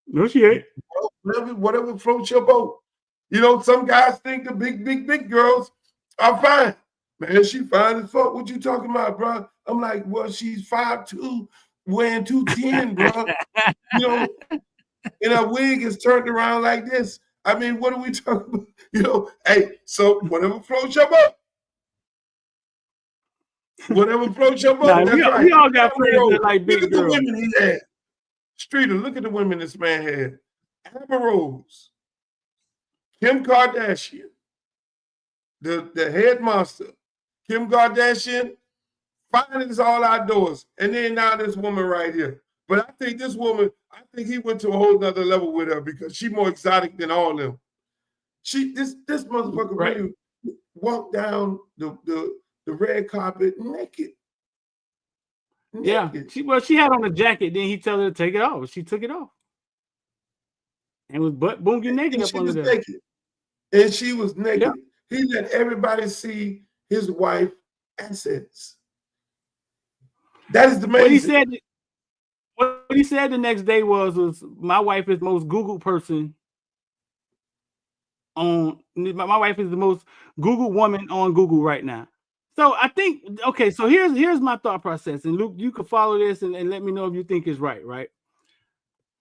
No, she ain't. Whatever floats your boat. Some guys think the big girls are fine. Man, she fine as fuck. What you talking about, bro? I'm like, well, she's 5'2", weighing 210, bro. And her wig is turned around like this. I mean, what are we talking about? Hey, so whatever floats your boat. Whatever floats your boat. Nah, that's right. We all got friends that like big girls. girls. Look at the women he had. Streeter, look at the women this man had. Amber Rose, Kim Kardashian, the head monster, Kim Kardashian, fine as all outdoors. And then now this woman right here. But I think this woman, he went to a whole nother level with her because she's more exotic than all of them. This motherfucker really walked down the red carpet naked. Yeah, she had on a jacket. Then he told her to take it off. She took it off, and was boongy naked up under there. And she was naked. Yeah. He let everybody see his wife's assets. That is the man. What he said the next day was my wife is the most Googled person on. My wife is the most Googled woman on Google right now. So I think, okay, so here's my thought process. And Luke, you can follow this and let me know if you think it's right?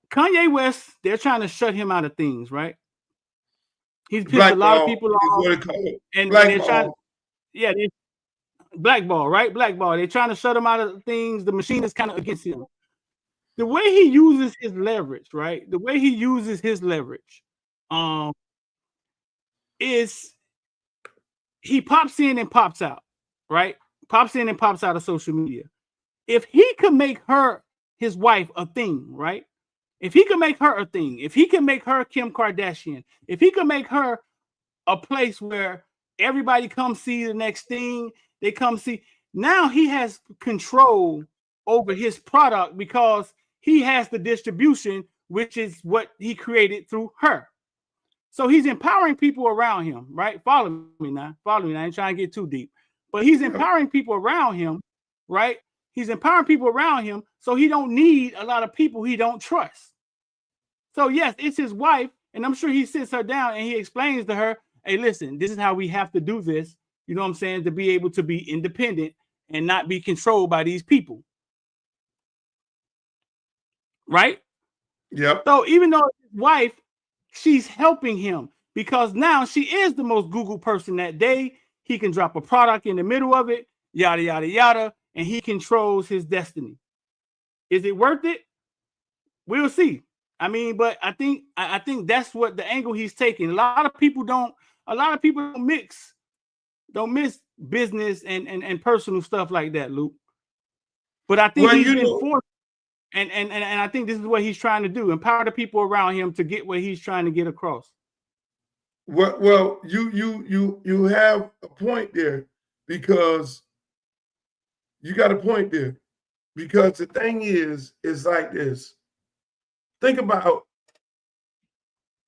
Kanye West, they're trying to shut him out of things, right? He's pissed a lot of people off. And they're trying, they blackball, right? Blackball. They're trying to shut him out of things. The machine is kind of against him. The way he uses his leverage, right? The way he uses his leverage, is he pops in and pops out. Right? Pops in and pops out of social media. If he could make her, his wife, a thing, right? If he could make her a thing, if he could make her Kim Kardashian, if he could make her a place where everybody comes see the next thing, they come see. Now he has control over his product because he has the distribution, which is what he created through her. So he's empowering people around him, right? Follow me now. I ain't trying to get too deep. But he's empowering people around him, right? He's empowering people around him, so he don't need a lot of people he don't trust. So yes, it's his wife, and I'm sure he sits her down and he explains to her, hey, listen, this is how we have to do this, you know what I'm saying, to be able to be independent and not be controlled by these people. Right? Yep. So even though his wife, she's helping him because now she is the most Googled person that day. He can drop a product in the middle of it, yada, yada, yada, and he controls his destiny. Is it worth it? We'll see. I mean, but I think that's what the angle he's taking. A lot of people don't mix business and personal stuff like that, Luke. But I think he's been forced, and I think this is what he's trying to do: empower the people around him to get what he's trying to get across. Well, you have a point there because you got a point there because the thing is like this. Think about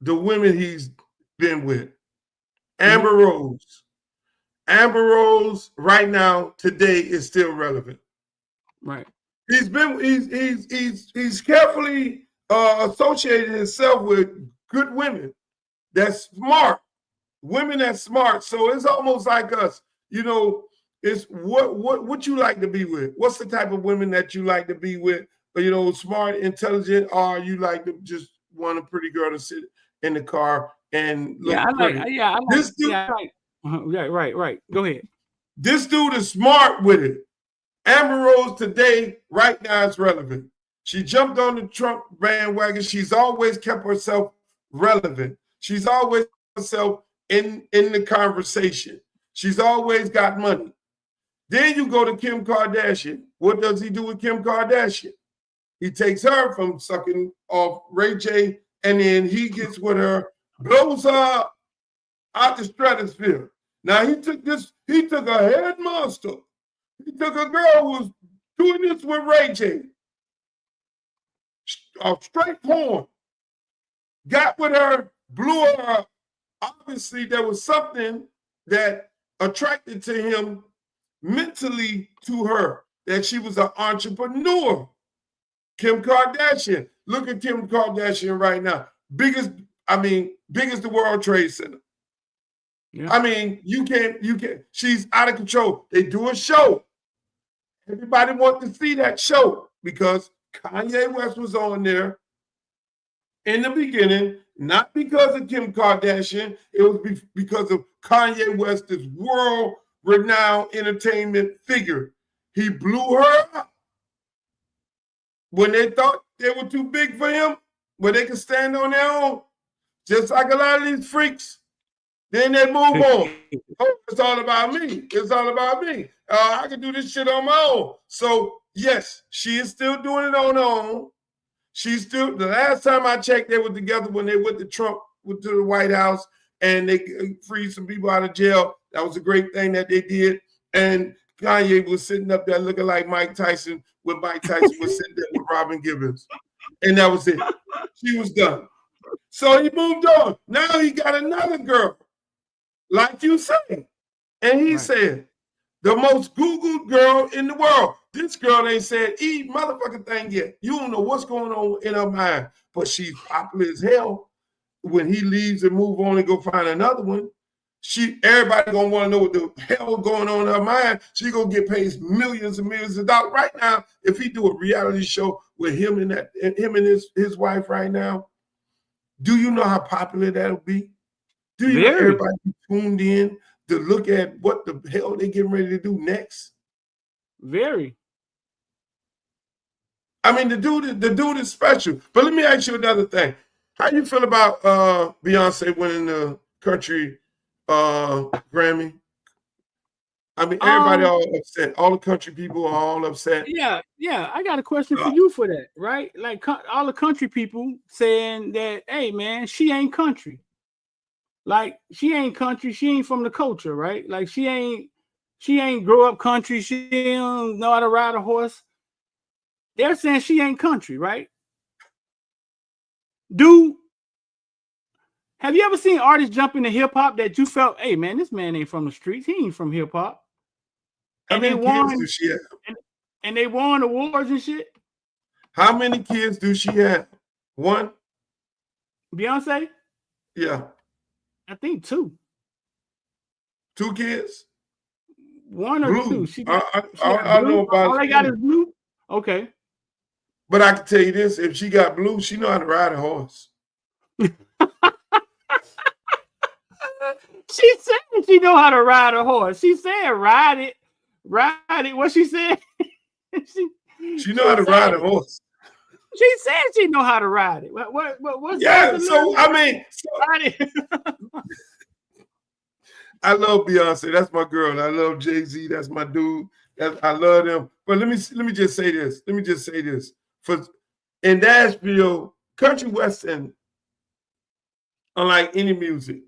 the women he's been with. Amber Rose. Amber Rose right now today is still relevant. Right. He's carefully associated himself with good women. That's smart. Women that's smart. So it's almost like us. It's what you like to be with. What's the type of women that you like to be with? Smart, intelligent, or you like to just want a pretty girl to sit in the car and look pretty. This dude, right. Go ahead. This dude is smart with it. Amber Rose today, right now, is relevant. She jumped on the Trump bandwagon. She's always kept herself relevant. She's always kept herself in the conversation. She's always got money. Then you go to Kim Kardashian. What does he do with Kim Kardashian? He takes her from sucking off Ray J, and then he gets with her, blows her out the stratosphere. Now he took a head monster. He took a girl who was doing this with Ray J. Straight porn. Got with her, blew her up. Obviously, there was something that attracted to him mentally to her, that she was an entrepreneur. Kim Kardashian. Look at Kim Kardashian right now. Biggest the World Trade Center. Yeah. I mean, you can't, she's out of control. They do a show. Everybody wants to see that show because Kanye West was on there in the beginning, not because of Kim Kardashian. It was because of Kanye West, this world-renowned entertainment figure. He blew her up. When they thought they were too big for him, when they could stand on their own, just like a lot of these freaks, then they move on. Oh, it's all about me. It's all about me. I can do this shit on my own. So, yes, she is still doing it on her own. She's still, the last time I checked, they were together when they went to Trump, went to the White House, and they freed some people out of jail. That was a great thing that they did. And Kanye was sitting up there looking like Mike Tyson when Mike Tyson was sitting there with Robin Gibbons. And that was it. She was done. So he moved on. Now he got another girl, like you say. And he said, the most Googled girl in the world. This girl ain't said E motherfucking thing yet. You don't know what's going on in her mind. But she's popular as hell. When he leaves and move on and go find another one, everybody gonna want to know what the hell going on in her mind. She gonna get paid millions and millions of dollars right now. If he do a reality show with him and his wife right now, do you know how popular that'll be? Do you know everybody tuned in to look at what the hell they getting ready to do next? Very. I mean, the dude is special. But let me ask you another thing. How you feel about Beyonce winning the country Grammy? I mean, everybody all upset. All the country people are all upset. Yeah. I got a question for you for that, right? Like all the country people saying that, hey man, she ain't country. Like she ain't country. She ain't from the culture, right? Like she ain't grow up country. She don't know how to ride a horse. They're saying she ain't country, right? Have you ever seen artists jump into hip hop that you felt, hey man, this man ain't from the streets. He ain't from hip hop. How many kids do she have? And they won awards and shit. How many kids do she have? One? Beyonce? Yeah. I think 2. 2 kids? 1 or Blue. 2. I know about all they got is blue. Okay. But I can tell you this: if she got blue, she know how to ride a horse. She said she know how to ride a horse. She said ride it. What she said? she know how to ride a horse. She said she know how to ride it. What's yeah, so I mean, ride it. I love Beyonce. That's my girl. I love Jay-Z. That's my dude. I love them. But let me just say this. For in Nashville, country western, unlike any music,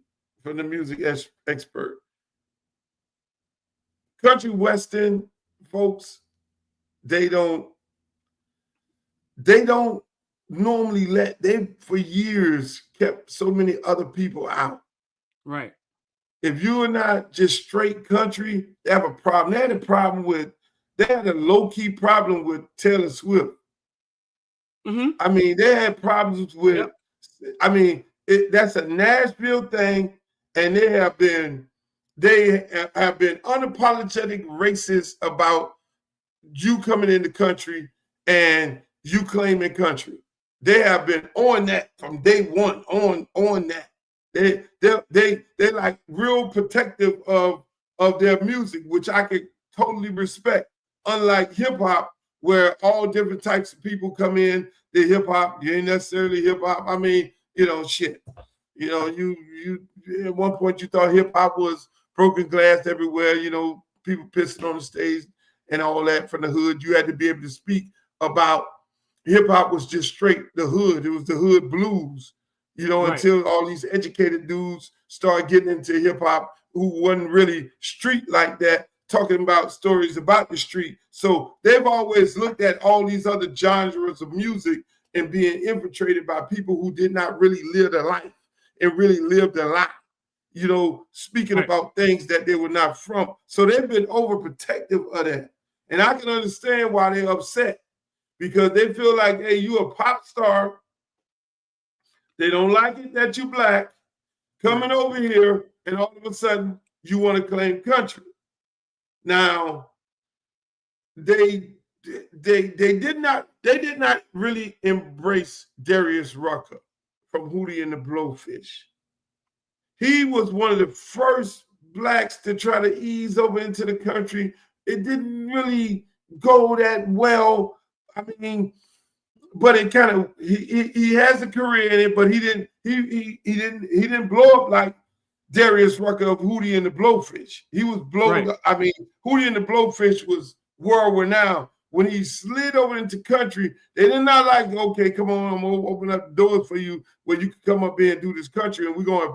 from the music expert, country western folks, they don't normally they for years kept so many other people out. Right. If you are not just straight country, they have a problem. They had a low-key problem with Taylor Swift. Mm-hmm. I mean, they had problems with, that's a Nashville thing, and they have been unapologetic racist about you coming in the country and you claiming country. They have been on that from day one, on that. They're like real protective of their music, which I could totally respect. Unlike hip hop, where all different types of people come in, the hip hop, you ain't necessarily hip hop. I mean, shit. You at one point you thought hip hop was broken glass everywhere, people pissing on the stage and all that from the hood. You had to be able to speak about hip hop was just straight the hood. It was the hood blues, right. Until all these educated dudes started getting into hip hop who wasn't really street like that talking about stories about the street. So they've always looked at all these other genres of music and being infiltrated by people who did not really live their life and really lived a lot, you know, speaking about things that they were not from. So they've been overprotective of that. And I can understand why they're upset, because they feel like, hey, you a pop star. They don't like it that you black, coming over here, and all of a sudden you want to claim country. Now, they did not really embrace Darius Rucker from Hootie and the Blowfish. He was one of the first blacks to try to ease over into the country. It didn't really go that well. I mean, but it kind of he has a career in it, but he didn't blow up like Darius Rucker of Hootie and the Blowfish. He was blown up. I mean, Hootie and the Blowfish was world renowned. When he slid over into country, they did not like, okay, come on, I'm gonna open up the doors for you where you can come up here and do this country, and we're gonna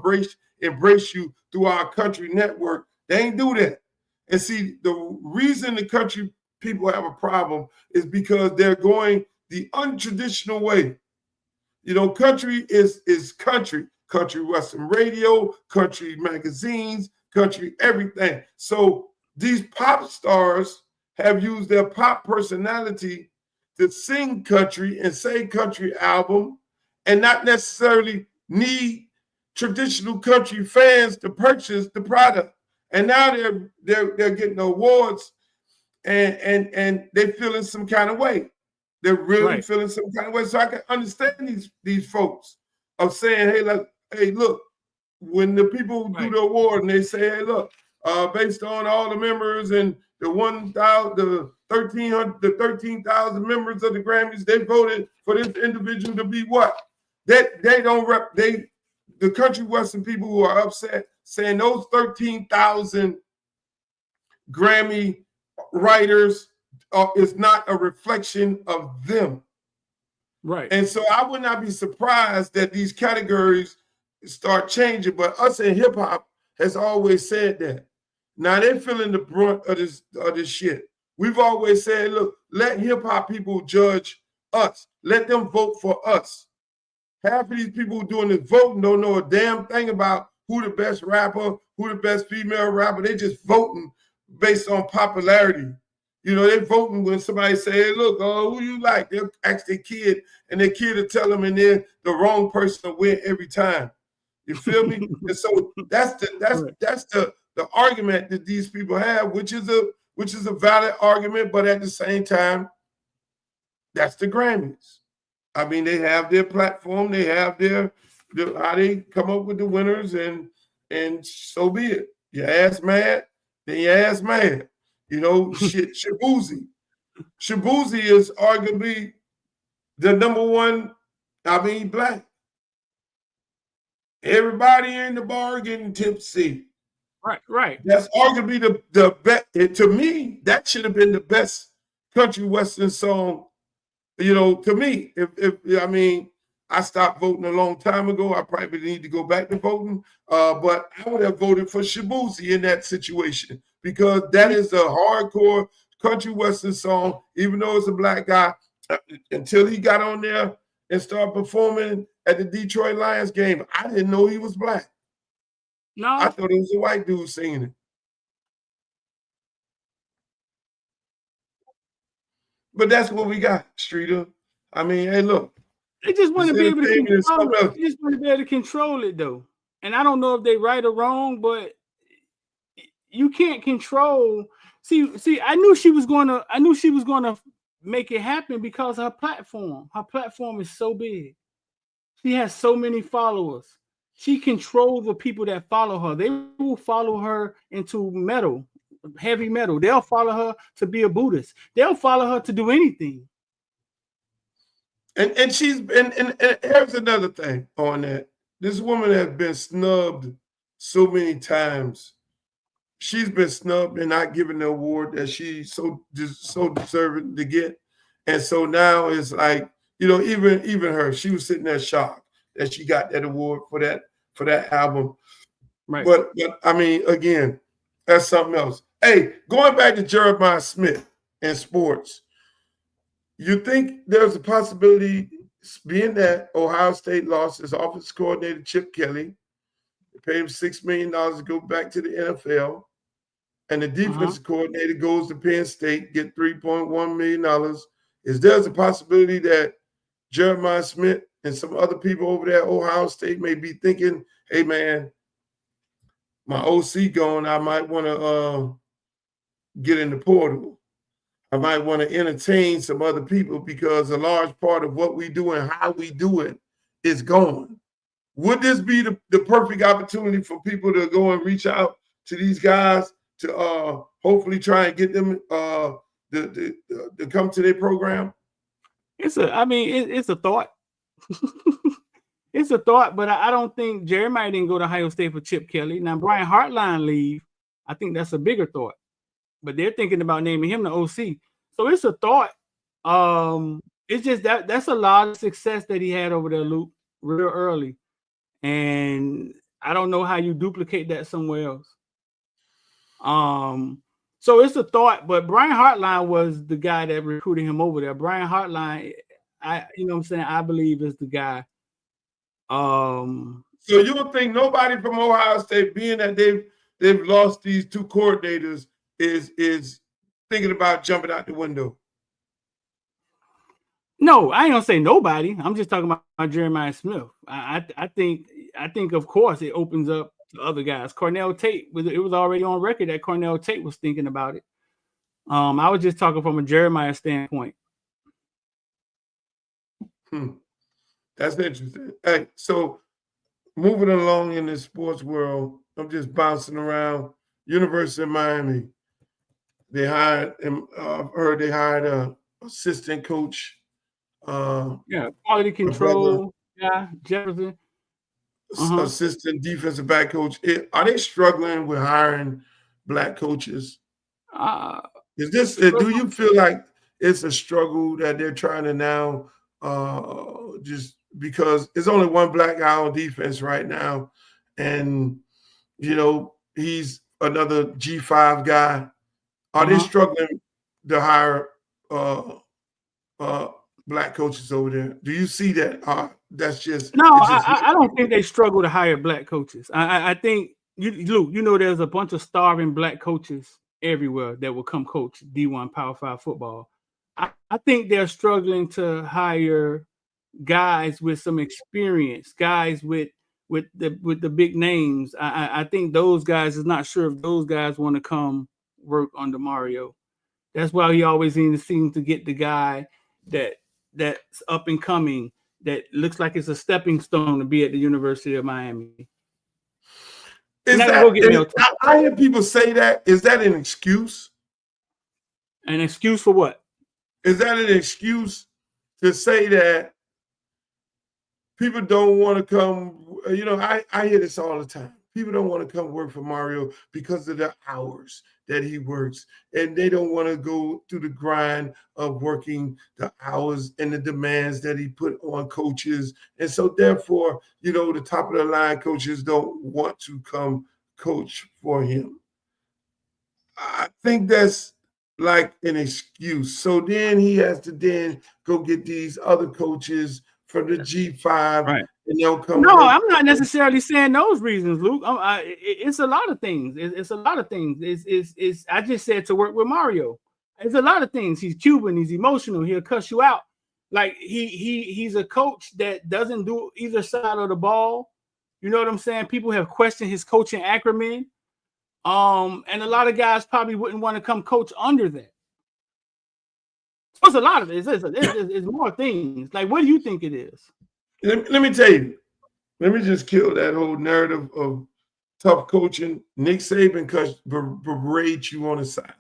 embrace you through our country network. They ain't do that. And see, the reason the country people have a problem is because they're going the untraditional way. You know, country is country western radio, country magazines, country everything. So these pop stars have used their pop personality to sing country and say country album, and not necessarily need traditional country fans to purchase the product. And now they're getting awards, and they're feeling some kind of way. They're really feeling some kind of way. So I can understand these folks of saying, hey, look, when the people do the award and they say, hey, look, based on all the members and the 13,000 members of the Grammys, they voted for this individual to be what? The country western people who are upset saying those 13,000 Grammy writers is not a reflection of them. Right. And so I would not be surprised that these categories start changing, but us in hip hop has always said that. Now they're feeling the brunt of this shit. We've always said, look, let hip hop people judge us. Let them vote for us. Half of these people doing this voting don't know a damn thing about who the best rapper, who the best female rapper. They just voting based on popularity. You know, they voting when somebody say, hey, look, who you like? They'll ask their kid, and their kid will tell them, and then the wrong person will win every time. You feel me? And so that's the argument that these people have, which is a valid argument, but at the same time, that's the Grammys. I mean, they have their platform, they have their how they come up with the winners, and so be it. Your ass mad, then your ass mad. You know, shit, Shabuzi. Shabuzi is arguably the number one, black. Everybody in the bar getting tipsy. Right. That's arguably the best. To me, that should have been the best country western song. You know, to me, if I stopped voting a long time ago. I probably need to go back to voting. But I would have voted for Shabuzi in that situation, because that is a hardcore country western song, even though it's a black guy, until he got on there and started performing at the Detroit Lions game. I didn't know he was black. No, I thought it was a white dude singing it. But that's what we got, Streeter. I mean, hey, look. They just want to be able to control it. They just want to be able to control it, though. And I don't know if they right or wrong, but you can't control. See, I knew she was going to make it happen because her platform is so big. She has so many followers. She controls the people that follow her. They will follow her into metal, heavy metal. They'll follow her to be a Buddhist. They'll follow her to do anything. And she's and here's another thing on that. This woman has been snubbed so many times. She's been snubbed and not given the award that she's so deserving to get. And so now it's like, you know, even her, she was sitting there shocked that she got that award for that album. Right. But I mean, again, that's something else. Hey, going back to Jeremiah Smith and sports, you think there's a possibility, being that Ohio State lost its offensive coordinator, Chip Kelly, they paid him $6 million to go back to the NFL, and the defensive coordinator goes to Penn State, get $3.1 million. Is there a possibility that Jeremiah Smith and some other people over there at Ohio State may be thinking, hey, man, my OC gone, I might want to get in the portal. I might want to entertain some other people because a large part of what we do and how we do it is gone. Would this be the perfect opportunity for people to go and reach out to these guys to hopefully try and get them to come to their program? It's a thought. It's a thought, but I don't think Jeremiah didn't go to Ohio State for Chip Kelly. Now, Brian Hartline leave, I think that's a bigger thought. But they're thinking about naming him the OC. So it's a thought. It's just that's a lot of success that he had over there, Luke, real early. And I don't know how you duplicate that somewhere else. So it's a thought, but Brian Hartline was the guy that recruited him over there. Brian Hartline, I believe is the guy. So you don't think nobody from Ohio State, being that they've lost these two coordinators, is thinking about jumping out the window? No, I ain't gonna say nobody. I'm just talking about Jeremiah Smith. I think of course it opens up to other guys. Cornell Tate, it was already on record that Cornell Tate was thinking about it. I was just talking from a Jeremiah standpoint. That's interesting. Hey, so moving along in the sports world, I'm just bouncing around. University of Miami. They hired him. Heard they hired an assistant coach. Quality control. Jefferson. Assistant defensive back coach. Are they struggling with hiring black coaches? Is this? Do you feel like it's a struggle that they're trying to now? Just because there's only one black guy on defense right now, and he's another G5 guy. Are they struggling to hire black coaches over there? Do you see that? That's just no. I don't think they struggle to hire black coaches. I think Luke, there's a bunch of starving black coaches everywhere that will come coach D1 Power 5 football. I think they're struggling to hire guys with some experience, guys with the big names. I think those guys is not sure if those guys want to come work under Mario. That's why he always seems to get the guy that's up and coming, that looks like it's a stepping stone to be at the University of Miami. I hear people say that. Is that an excuse? An excuse for what? Is that an excuse to say that people don't want to come? I hear this all the time. People don't want to come work for Mario because of the hours that he works, and they don't want to go through the grind of working the hours and the demands that he put on coaches. And so therefore, the top of the line coaches don't want to come coach for him. I think that's like an excuse. So then he has to then go get these other coaches from the G5, right? And they'll come. No, I'm not necessarily saying those reasons, Luke. It's a lot of things. It's a lot of things. It's I just said to work with Mario. It's a lot of things. He's Cuban. He's emotional. He'll cuss you out. Like he's a coach that doesn't do either side of the ball. You know what I'm saying? People have questioned his coaching acumen. And a lot of guys probably wouldn't want to come coach under that. So it's a lot of it. It's more things. Like, what do you think it is? Let me tell you. Let me just kill that whole narrative of tough coaching. Nick Saban berates you on the sideline.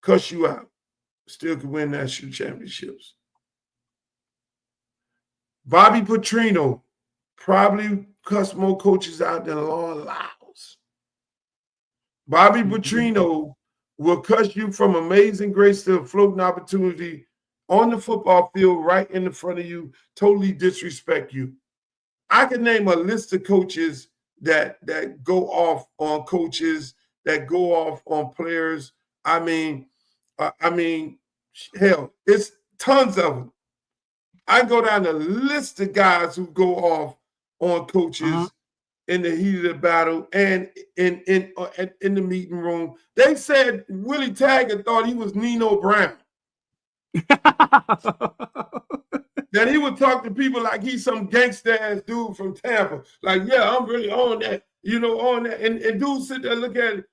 Cuss you out. Still could win national championships. Bobby Petrino probably cussed more coaches out than the law allows. Bobby Petrino will cuss you from amazing grace to a floating opportunity on the football field right in the front of you, totally disrespect you. I can name a list of coaches that go off on coaches that go off on players. I mean, hell, it's tons of them. I go down the list of guys who go off on coaches in the heat of the battle and in the meeting room. They said Willie Taggart thought he was Nino Brown. That he would talk to people like he's some gangster ass dude from Tampa. Like, yeah, I'm really on that, on that. And dudes sit there and look at it.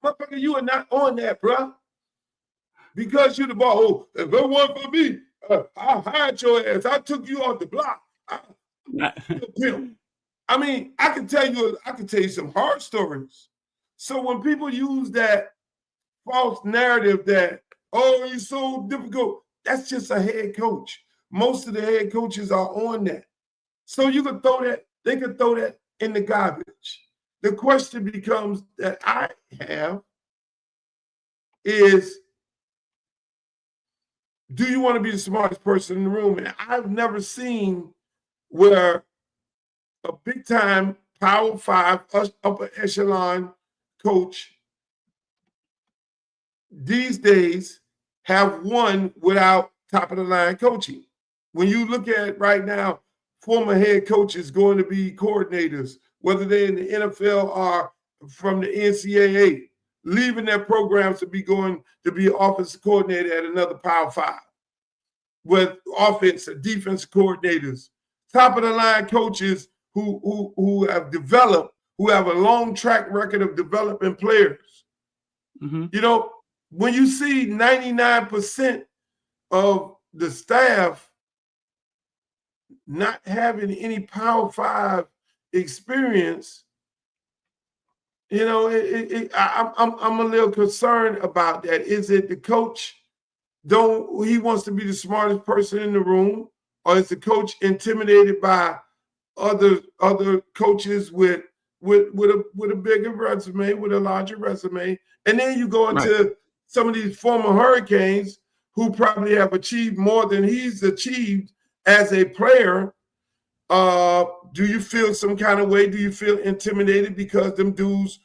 Motherfucker, you are not on that, bro. Because you the ball. Oh, if it weren't for me, I'll hide your ass. I took you off the block. I mean, I can tell you some hard stories. So when people use that false narrative that, oh, he's so difficult, that's just a head coach. Most of the head coaches are on that. So you can throw that, they can throw that in the garbage. The question becomes that I have is, do you want to be the smartest person in the room? And I've never seen where a big time Power 5 upper echelon coach these days have won without top of the line coaching. When you look at right now, former head coaches going to be coordinators, whether they're in the NFL or from the NCAA, leaving their programs to be going to be offensive coordinator at another Power 5, with offense and defense coordinators, top of the line coaches who have developed, who have a long track record of developing players. When you see 99% of the staff not having any Power 5 experience, I'm a little concerned about that. Is it the coach? He wants to be the smartest person in the room, or is the coach intimidated by other coaches with a bigger resume, with a larger resume? And then you go into some of these former Hurricanes who probably have achieved more than he's achieved as a player. Do you feel some kind of way? Do you feel intimidated because them dudes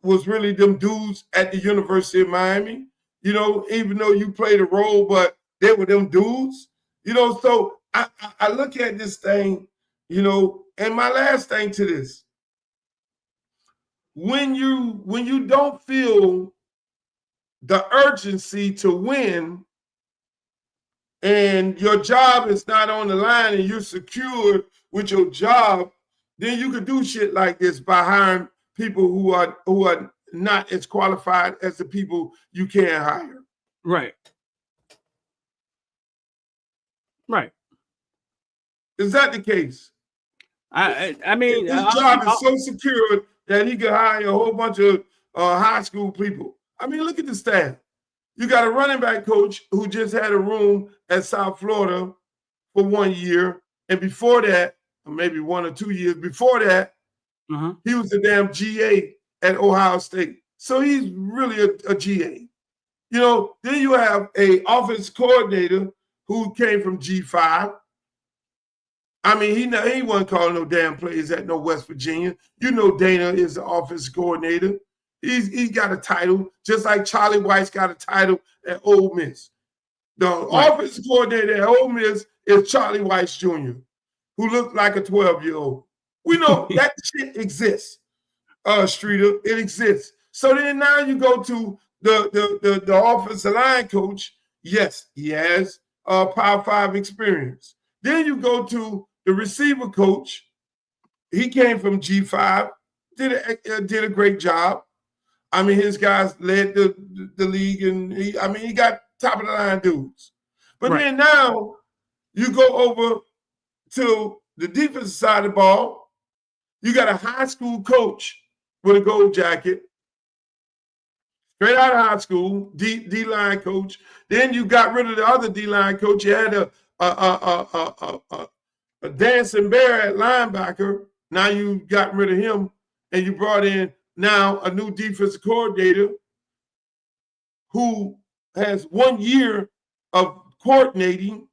was really them dudes at the University of Miami? Even though you played a role, but they were them dudes. So I look at this thing, and my last thing to this, when you don't feel the urgency to win and your job is not on the line and you're secured with your job, then you could do shit like this by hiring people who are not as qualified as the people you can hire. Right. Is that the case? I mean, his job is so secure that he could hire a whole bunch of high school people. I mean, look at the staff. You got a running back coach who just had a room at South Florida for 1 year. And before that, or maybe 1 or 2 years before that, he was the damn GA at Ohio State. So he's really a GA. Then you have a offense coordinator who came from G5. I mean, he wasn't calling no damn plays at no West Virginia. Dana is the offense coordinator. He's got a title, just like Charlie Weis got a title at Ole Miss. The offense coordinator at Ole Miss is Charlie Weis Jr., who looked like a 12-year-old. We know that shit exists, Streeter. It exists. So then now you go to the offensive line coach. Yes, he has Power 5 experience. Then you go to the receiver coach. He came from G5, did a great job. I mean, his guys led the league, and he got top of the line dudes. But then now you go over to the defensive side of the ball. You got a high school coach with a gold jacket, straight out of high school, D-line coach. Then you got rid of the other D-line coach. You had a dancing bear at linebacker. Now you got rid of him, and you brought in now a new defensive coordinator who has 1 year of coordinating.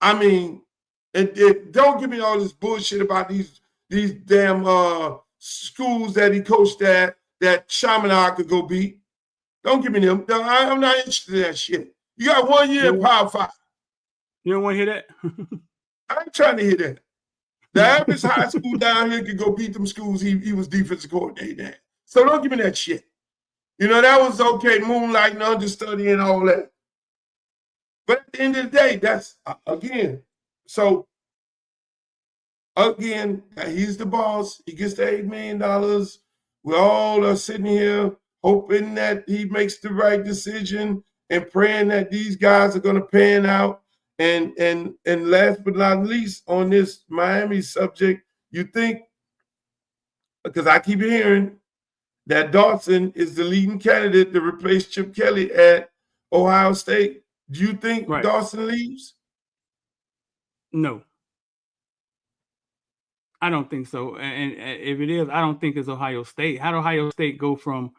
I mean, and don't give me all this bullshit about these damn schools that he coached at that Chaminade could go beat. Don't give me them. No, I'm not interested in that shit. You got 1 year in Power 5. You don't want to hear that? I ain't trying to hear that. The average high school down here could go beat them schools he was defensive coordinator at. So don't give me that shit. You know, that was okay, moonlighting, understudy, and all that. But at the end of the day, that's, again, so, again, he's the boss. He gets the $8 million. We all are sitting here hoping that he makes the right decision and praying that these guys are going to pan out. And last but not least, on this Miami subject, you think, because I keep hearing that Dawson is the leading candidate to replace Chip Kelly at Ohio State. Do you think Dawson leaves? No. I don't think so. And if it is, I don't think it's Ohio State. How did Ohio State go from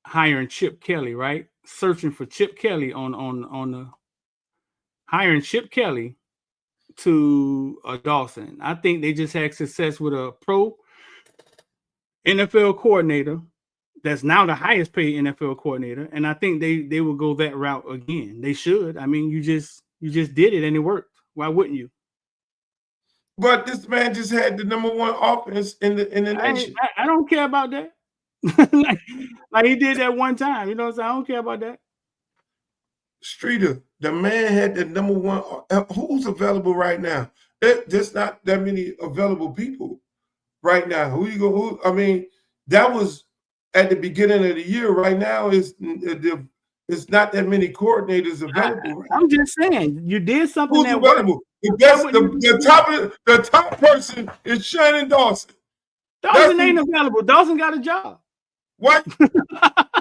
hiring Chip Kelly, right? Searching for Chip Kelly on the hiring Chip Kelly to Dawson. I think they just had success with a pro NFL coordinator that's now the highest paid NFL coordinator. And I think they will go that route again. They should. I mean, you just did it and it worked. Why wouldn't you? But this man just had the #1 offense in the nation. I don't care about that. like he did that one time. You know what I'm saying? I don't care about that. Streeter, the man had the #1. Who's available right now? There's not that many available people right now. I mean, that was at the beginning of the year. Right now, it's not that many coordinators available. I'm just saying, you did something. Who's available? The top person is Shannon Dawson. Dawson ain't available. Dawson got a job. What?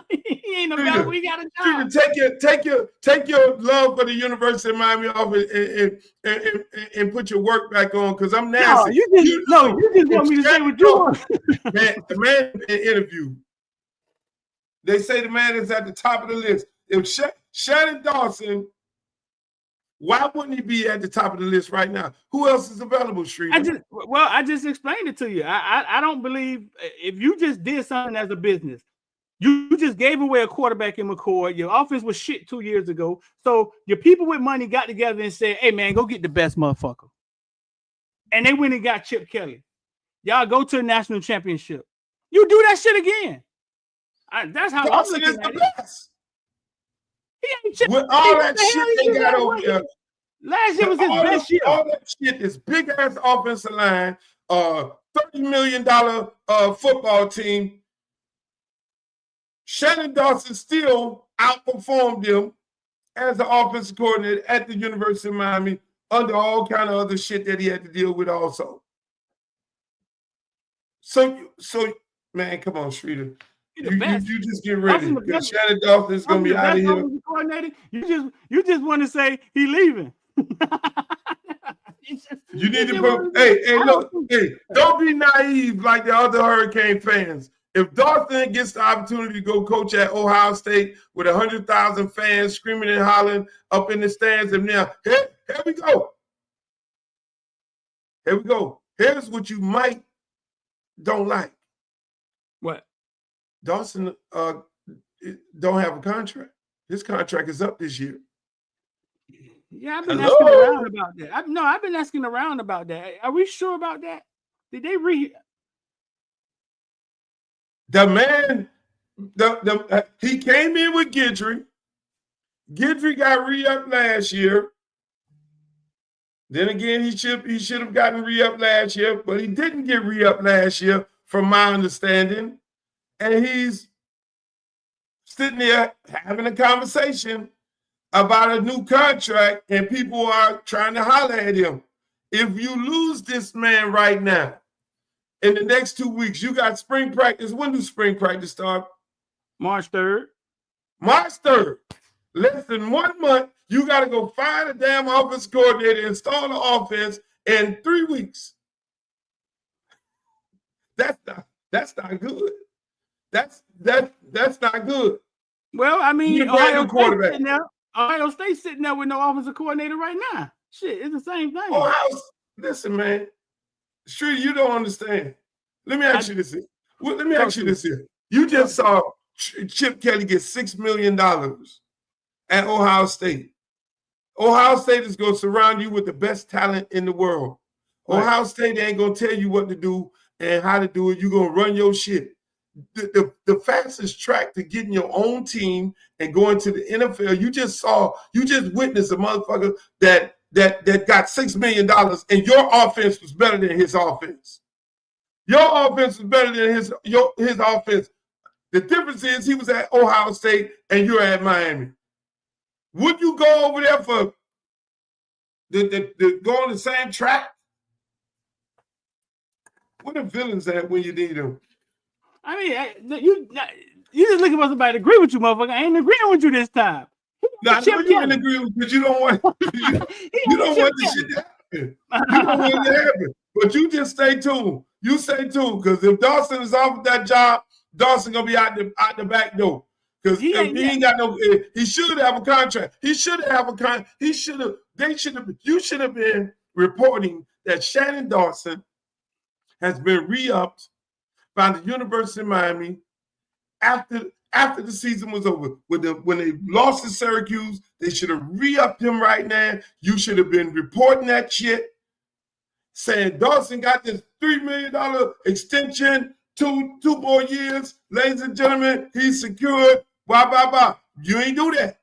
He ain't available. He got a job. Take your love for the University of Miami off and put your work back on, because I'm nasty. You just want me to say what you want. Man, the man in interview, they say the man is at the top of the list. If Shannon Dawson, why wouldn't he be at the top of the list right now? Who else is available, Street? I just explained it to you. I don't believe if you just did something as a business, you just gave away a quarterback in McCord. Your offense was shit 2 years ago. So your people with money got together and said, hey, man, go get the best motherfucker. And they went and got Chip Kelly. Y'all go to the national championship. You do that shit again. That's how Dawson is the best. He ain't Chip. With all that shit they got over there. Last year was his best year. All that shit, this big ass offensive line, $30 million football team. Shannon Dawson still outperformed them as the offensive coordinator at the University of Miami under all kind of other shit that he had to deal with also. So man, come on, Streeter. You just get ready. Shannon Dawson is going to be out of here. You just want to say he leaving. You need to put, hey, don't be naive like the other Hurricane fans. If Dawson gets the opportunity to go coach at Ohio State with 100,000 fans screaming and hollering up in the stands, and now here we go. Here we go. Here's what you might don't like. What? Dawson don't have a contract. His contract is up this year. Yeah, I've been asking around about that. I've been asking around about that. Are we sure about that? Did they The man, he came in with Gidry. Gidry got re-upped last year. Then again, he should have gotten re-upped last year, but he didn't get re-upped last year, from my understanding. And he's sitting there having a conversation about a new contract, and people are trying to holler at him. If you lose this man right now, in the next 2 weeks, you got spring practice. When do spring practice start? March 3rd. March 3rd. Less than 1 month, you got to go find a damn offense coordinator, install the offense in 3 weeks. That's not good. That's not good. Well, I mean, Ohio State's sitting there with no offensive coordinator right now. Shit, it's the same thing. Listen, man. Sure, you don't understand. Let me ask you this here. You just saw Chip Kelly get $6 million at Ohio State. Ohio State is going to surround you with the best talent in the world. Right. Ohio State ain't going to tell you what to do and how to do it. You're going to run your shit. The fastest track to getting your own team and going to the NFL, you just witnessed a motherfucker that got $6 million and your offense was better than his offense. Your offense was better than his offense. The difference is he was at Ohio State and you're at Miami. Would you go over there for the go on the same track? Where the villains at when you need them? I mean, you just looking for somebody to agree with you, motherfucker. I ain't agreeing with you this time. Now, you ain't agree with, but you don't want you don't want this shit to happen. You don't want it to happen. But you just stay tuned. You stay tuned, because if Dawson is offered that job, Dawson gonna be out the back door. Because he ain't got no, he should have a contract. He should have a contract. You should have been reporting that Shannon Dawson has been re-upped by the University of Miami after the season was over. When they lost to Syracuse, they should have re-upped him right now. You should have been reporting that shit, saying Dawson got this $3 million extension, two more years. Ladies and gentlemen, he's secured. Blah, blah, blah. You ain't do that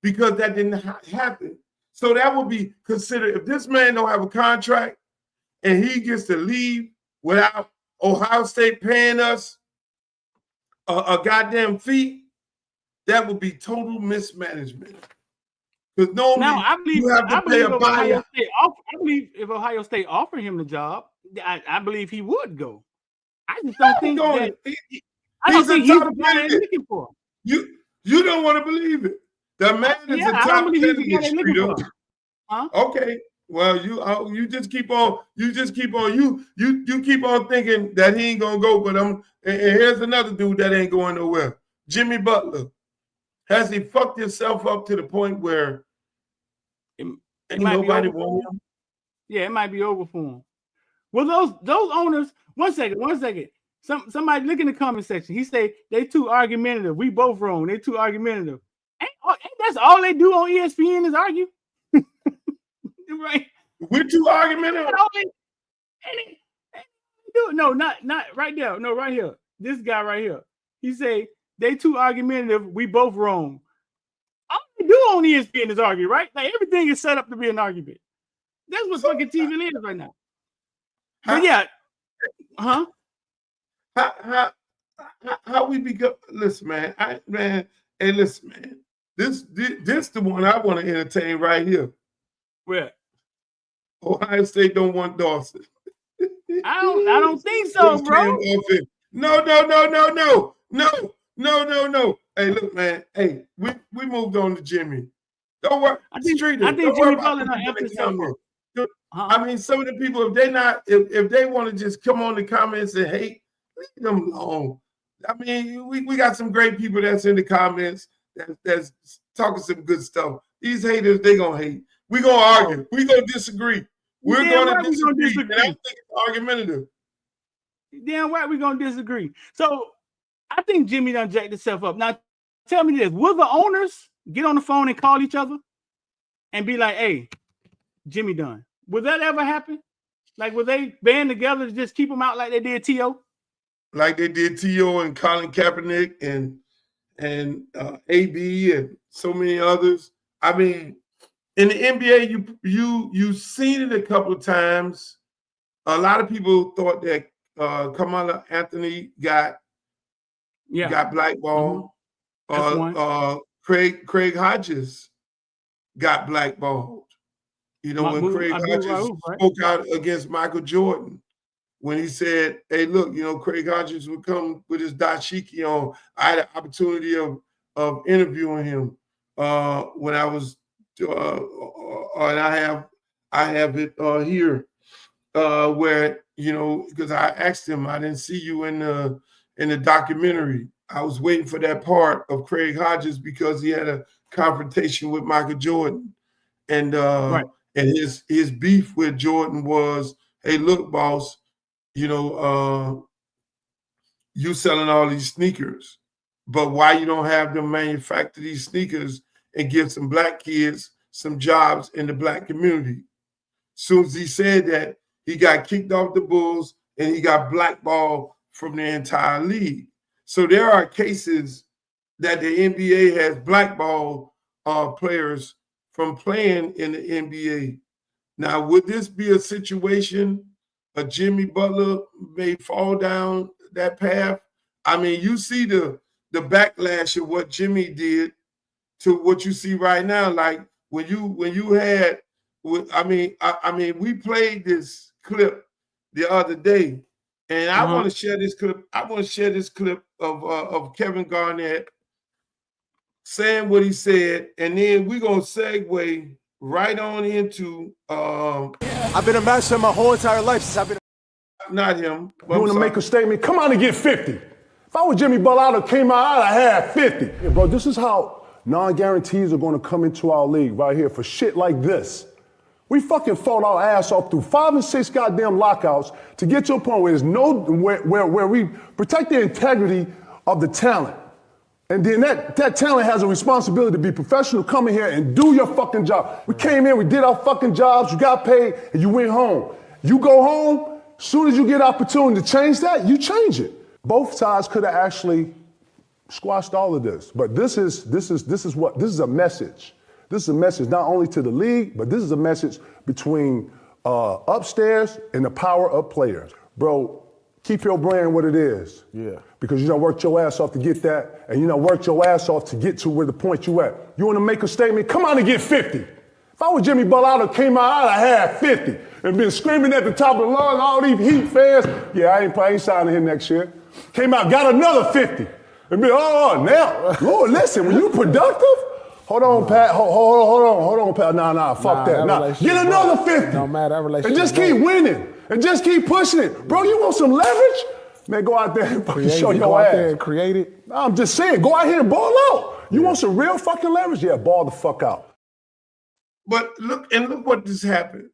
because that didn't happen. So that would be considered, if this man don't have a contract and he gets to leave without Ohio State paying us a goddamn fee, that would be total mismanagement. Because normally you have to pay a buyout. I believe if Ohio State offered him the job, I believe he would go. I just don't think that. I don't think he's the guy they're looking for. You don't want to believe it. The man is a top 10 in the street. Huh? Okay. Well, you just keep on thinking that he ain't gonna go, but and here's another dude that ain't going nowhere. Jimmy Butler. Has he fucked himself up to the point where ain't nobody want him? Yeah, it might be over for him. Well, those owners, one second. Somebody look in the comment section. He say they too argumentative. We both wrong. They too argumentative. Ain't that's all they do on ESPN is argue? Right? We're too argumentative. No, not right there. No, right here. This guy right here. He say they too argumentative. We both wrong. All they do on ESPN is argue, right? Like everything is set up to be an argument. That's what fucking TV is right now. But yeah, How we become? Listen, man. Hey, listen, man. This the one I want to entertain right here. Where? Ohio State don't want Dawson. I don't think so, bro. No. Hey, look, man. Hey, we moved on to Jimmy. Don't worry. I think Jimmy Butler not episode. I mean, some of the people, if they want to just come on the comments and hate, leave them alone. I mean, we got some great people that's in the comments that's talking some good stuff. These haters, they gonna hate. We gonna argue. We gonna disagree. We're gonna disagree. And I think it's argumentative. Damn right, we're gonna disagree. So I think Jimmy done jacked himself up. Now, tell me this: will the owners get on the phone and call each other and be like, "Hey, Jimmy done"? Would that ever happen? Like, would they band together to just keep him out like they did T.O.? Like they did T.O. and Colin Kaepernick and AB and so many others. I mean, in the NBA, you've seen it a couple of times. A lot of people thought that Kamala Anthony got blackballed. Craig Hodges got blackballed. You know, when Craig Hodges spoke out against Michael Jordan, when he said, "Hey, look, you know, Craig Hodges would come with his dashiki on." I had an opportunity of interviewing him when I was, and I have it here where, you know, because I asked him, I didn't see you in the documentary. I was waiting for that part of Craig Hodges because he had a confrontation with Michael Jordan, and and his beef with Jordan was, "Hey, look, boss, you know, you selling all these sneakers, but why you don't have them manufacture these sneakers and give some black kids some jobs in the black community? Soon as he said that, he got kicked off the Bulls and he got blackballed from the entire league. So there are cases that the NBA has blackballed players from playing in the NBA. Now, would this be a situation a Jimmy Butler may fall down that path? I mean, you see the backlash of what Jimmy did to what you see right now. Like when you had, I mean, we played this clip the other day, and I want to share this clip. I want to share this clip of Kevin Garnett saying what he said, and then we're gonna segue right on into. I've been a master my whole entire life since I've been. Not him. You want to make a statement? Come out and get 50. If I was Jimmy Butler, I'd have came out, I'd have had 50. Yeah, bro, this is how non-guarantees are going to come into our league right here for shit like this. We fucking fought our ass off through 5 and 6 goddamn lockouts to get to a point where there's where we protect the integrity of the talent. And then that talent has a responsibility to be professional, come in here and do your fucking job. We came in, we did our fucking jobs, you got paid, and you went home. You go home, as soon as you get opportunity to change that, you change it. Both sides could have actually squashed all of this. But this is a message. This is a message not only to the league, but this is a message between upstairs and the power up players. Bro, keep your brand what it is. Yeah. Because you done worked your ass off to get that, and you done worked your ass off to get to where the point you at. You want to make a statement? Come out and get 50. If I was Jimmy Butler, I'd have came out, I'd have had 50. And been screaming at the top of the lungs, all these Heat fans. Yeah, I ain't signing here next year. Came out, got another 50. And be, now, Lord, listen, when you productive, hold on, Pat, hold on, Pat. Nah, fuck that. Nah, get another 50. No matter that relationship. And just keep winning. And just keep pushing it. Bro, you want some leverage? Man, go out there and fucking show your ass. There and create it. I'm just saying, go out here and ball out. You want some real fucking leverage? Yeah, ball the fuck out. But look what just happened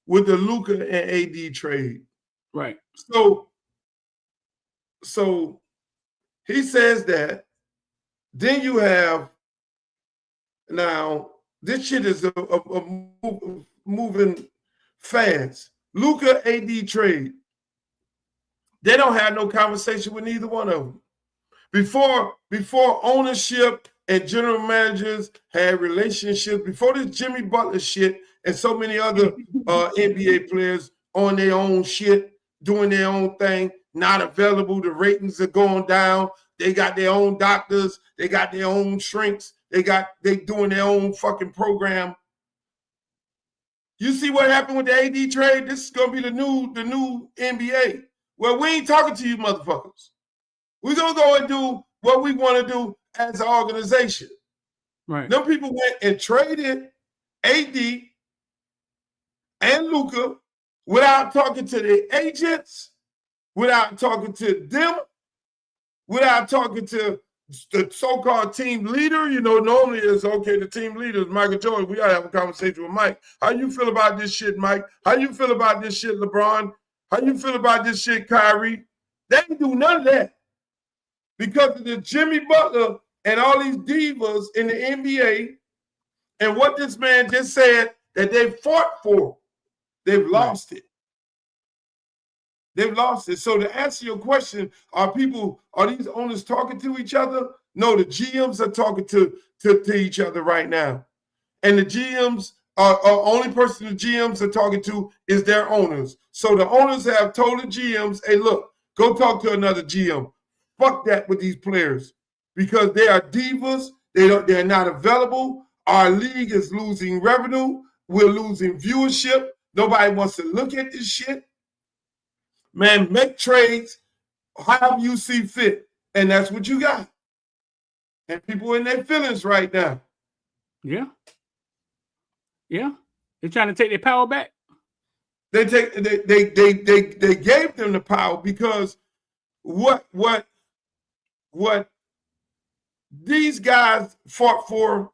with the Luka and AD trade. Right. So he says that. Then you have now this shit is moving fast. Luka AD trade. They don't have no conversation with neither one of them. Before ownership and general managers had relationships, before this Jimmy Butler shit and so many other NBA players on their own shit, doing their own thing, not available, the ratings are going down. They got their own doctors, they got their own shrinks, they doing their own fucking program. You see what happened with the AD trade? This is gonna be the new NBA. Well, we ain't talking to you motherfuckers. We're gonna go and do what we want to do as an organization. Right. Them people went and traded AD and Luka without talking to the agents, without talking to them, without talking to the so-called team leader. You know, normally it's okay, the team leader is Michael Jordan. We gotta have a conversation with Mike. How you feel about this shit, Mike? How you feel about this shit, LeBron? How you feel about this shit, Kyrie? They didn't do none of that. Because of the Jimmy Butler and all these divas in the NBA and what this man just said that they fought for, they've lost it. They've lost it. So to answer your question, are these owners talking to each other? No, the GMs are talking to each other right now. And the GMs are only person the GMs are talking to is their owners. So the owners have told the GMs, hey, look, go talk to another GM. Fuck that with these players because they are divas. They're not available. Our league is losing revenue. We're losing viewership. Nobody wants to look at this shit. Man, make trades however you see fit. And that's what you got. And people in their feelings right now. Yeah. Yeah. They're trying to take their power back. They gave them the power because what these guys fought for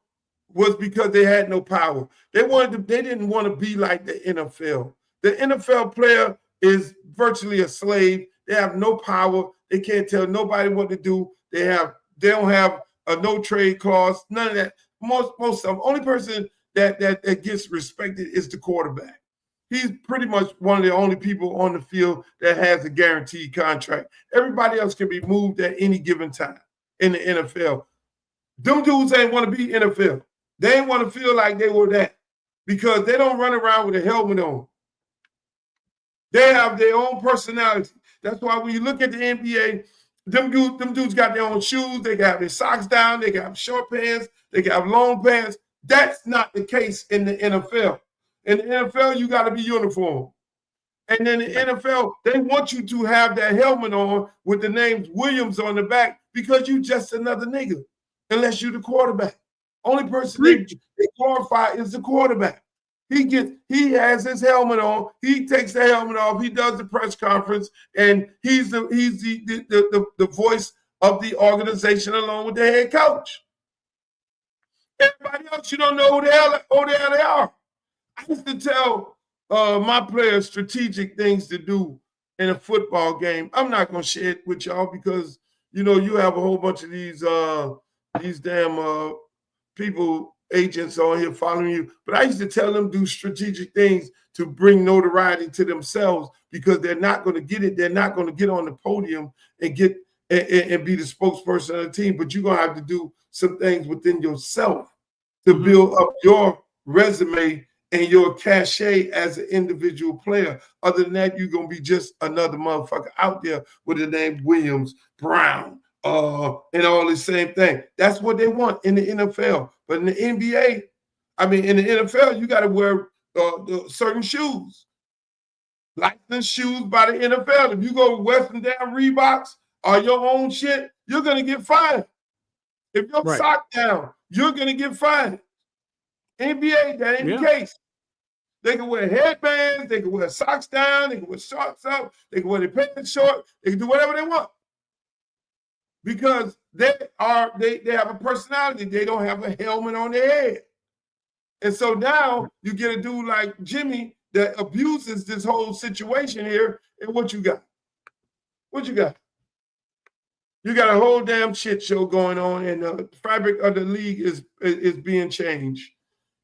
was because they had no power. They didn't want to be like the NFL. The NFL player is virtually a slave. They have no power. They can't tell nobody what to do. They don't have a no trade clause. None of that. Most of them. Only person that gets respected is the quarterback. He's pretty much one of the only people on the field that has a guaranteed contract. Everybody else can be moved at any given time in the NFL. Them dudes ain't want to be NFL. They ain't want to feel like they were that because they don't run around with a helmet on. They have their own personality. That's why when you look at the NBA, them dudes got their own shoes. They got their socks down. They got short pants. They got long pants. That's not the case in the NFL. In the NFL, you got to be uniform. And then the NFL, they want you to have that helmet on with the names Williams on the back because you just another nigga, unless you're the quarterback. Only person they glorify is the quarterback. He has his helmet on. He takes the helmet off. He does the press conference, and he's the voice of the organization along with the head coach. Everybody else, you don't know who the hell they are. I used to tell my players strategic things to do in a football game. I'm not gonna share it with y'all because you have a whole bunch of these damn people, agents on here following you. But I used to tell them do strategic things to bring notoriety to themselves because they're not going to get it. They're not going to get on the podium and get and be the spokesperson of the team. But you're gonna have to do some things within yourself to build up your resume and your cachet as an individual player. Other than that, you're going to be just another motherfucker out there with the name Williams, Brown, and all the same thing. That's what they want in the NFL. But in the NBA, in the NFL, you got to wear certain shoes. Licensed shoes by the NFL. If you go to Western damn Reeboks or your own shit, you're going to get fined. If your sock down, you're going to get fined. NBA, that ain't the case. They can wear headbands, they can wear socks down, they can wear shorts up, they can wear their pants short, they can do whatever they want. Because they have a personality. They don't have a helmet on their head. And so now you get a dude like Jimmy that abuses this whole situation here, and what you got? What you got? You got a whole damn shit show going on, and the fabric of the league is being changed.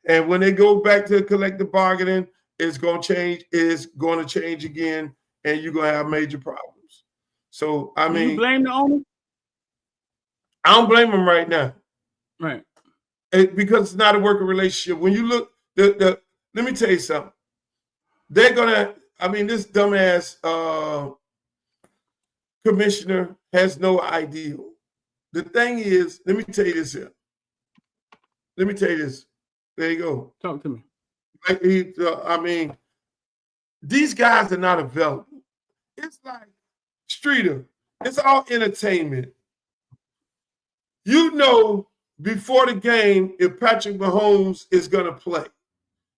And when they go back to collective bargaining, it's going to change. It's going to change again, and you're going to have major problems. So, you blame the owner? I don't blame them right now. Right. Because it's not a working relationship. When you look, let me tell you something. They're going to, this dumbass commissioner has no idea. The thing is, let me tell you this here. Let me tell you this. There you go. Talk to me. These guys are not available. It's like Streeter. It's all entertainment. You know before the game if Patrick Mahomes is going to play.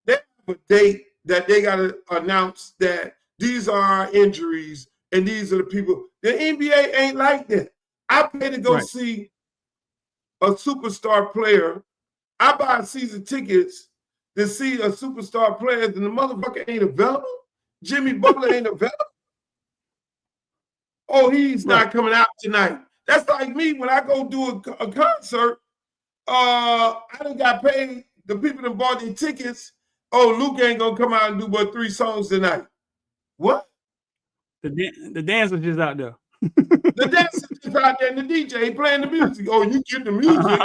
They have a date that they got to announce that these are our injuries and these are the people. The NBA ain't like that. I pay to go see a superstar player. I buy season tickets to see a superstar player and the motherfucker ain't available. Jimmy Butler ain't available. Oh, he's not coming out tonight. That's like me when I go do a concert. I done got paid. The people that bought their tickets. Oh, Luke ain't gonna come out and do but 3 songs tonight. What? The dancer's just out there. The dancer's just out there and the DJ playing the music. Oh, you get the music.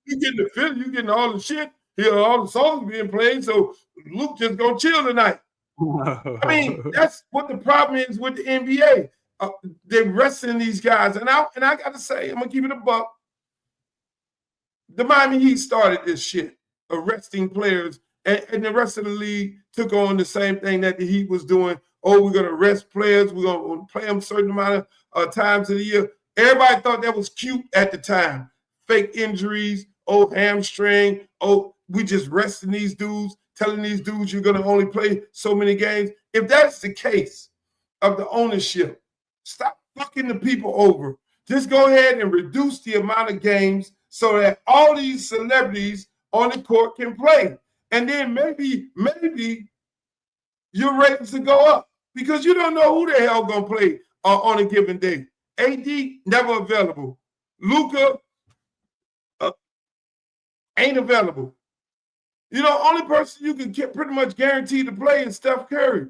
You getting the film. You getting all the shit. Here are all the songs being played. So Luke just gonna chill tonight. That's what the problem is with the NBA. They're resting these guys. And I got to say, I'm going to keep it a buck. The Miami Heat started this shit, arresting players. And the rest of the league took on the same thing that the Heat was doing. Oh, we're going to arrest players. We're going to play them a certain amount of times of the year. Everybody thought that was cute at the time. Fake injuries. Oh, hamstring. Oh, we just resting these dudes, telling these dudes you're going to only play so many games. If that's the case of the ownership, stop fucking the people over. Just go ahead and reduce the amount of games so that all these celebrities on the court can play. And then maybe your ratings will go up because you don't know who the hell going to play on a given day. AD never available. Luka ain't available. You know, only person you can get pretty much guaranteed to play is Steph Curry.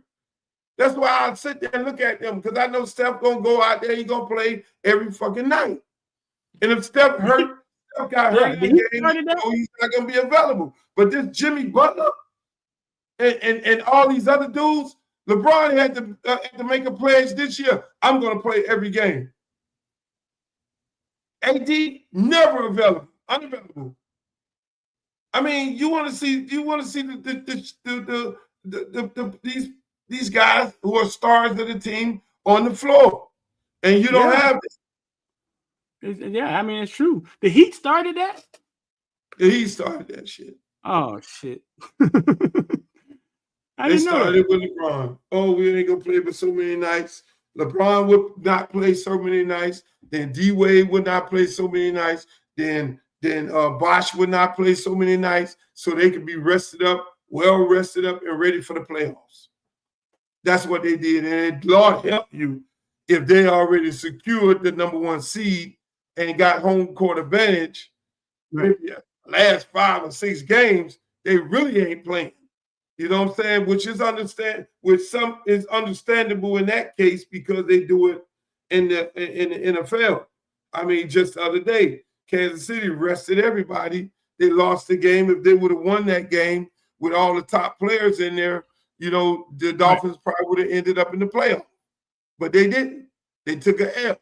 That's why I sit there and look at them, because I know Steph gonna go out there, he gonna play every fucking night. And if Steph got hurt in the game, he's not gonna be available. But this Jimmy Butler and all these other dudes, LeBron had to make a pledge this year. I'm gonna play every game. AD never available, unavailable. I mean, you want to see these guys who are stars of the team on the floor, and you don't have it. Yeah, I mean, it's true. The Heat started that. The Heat started that shit. Oh shit! They started with LeBron. Oh, we ain't gonna play but so many nights. LeBron would not play so many nights. Then D Wade would not play so many nights. Then Bosh would not play so many nights, so they could be rested up, well rested up, and ready for the playoffs. That's what they did, and Lord help you if they already secured the #1 seed and got home court advantage. Maybe last 5 or 6 games, they really ain't playing. You know what I'm saying? Which is understandable in that case, because they do it in the NFL. I mean, just the other day, Kansas City rested everybody. They lost the game. If they would have won that game with all the top players in there, you know, the Dolphins probably would have ended up in the playoff. But they didn't. They took an L,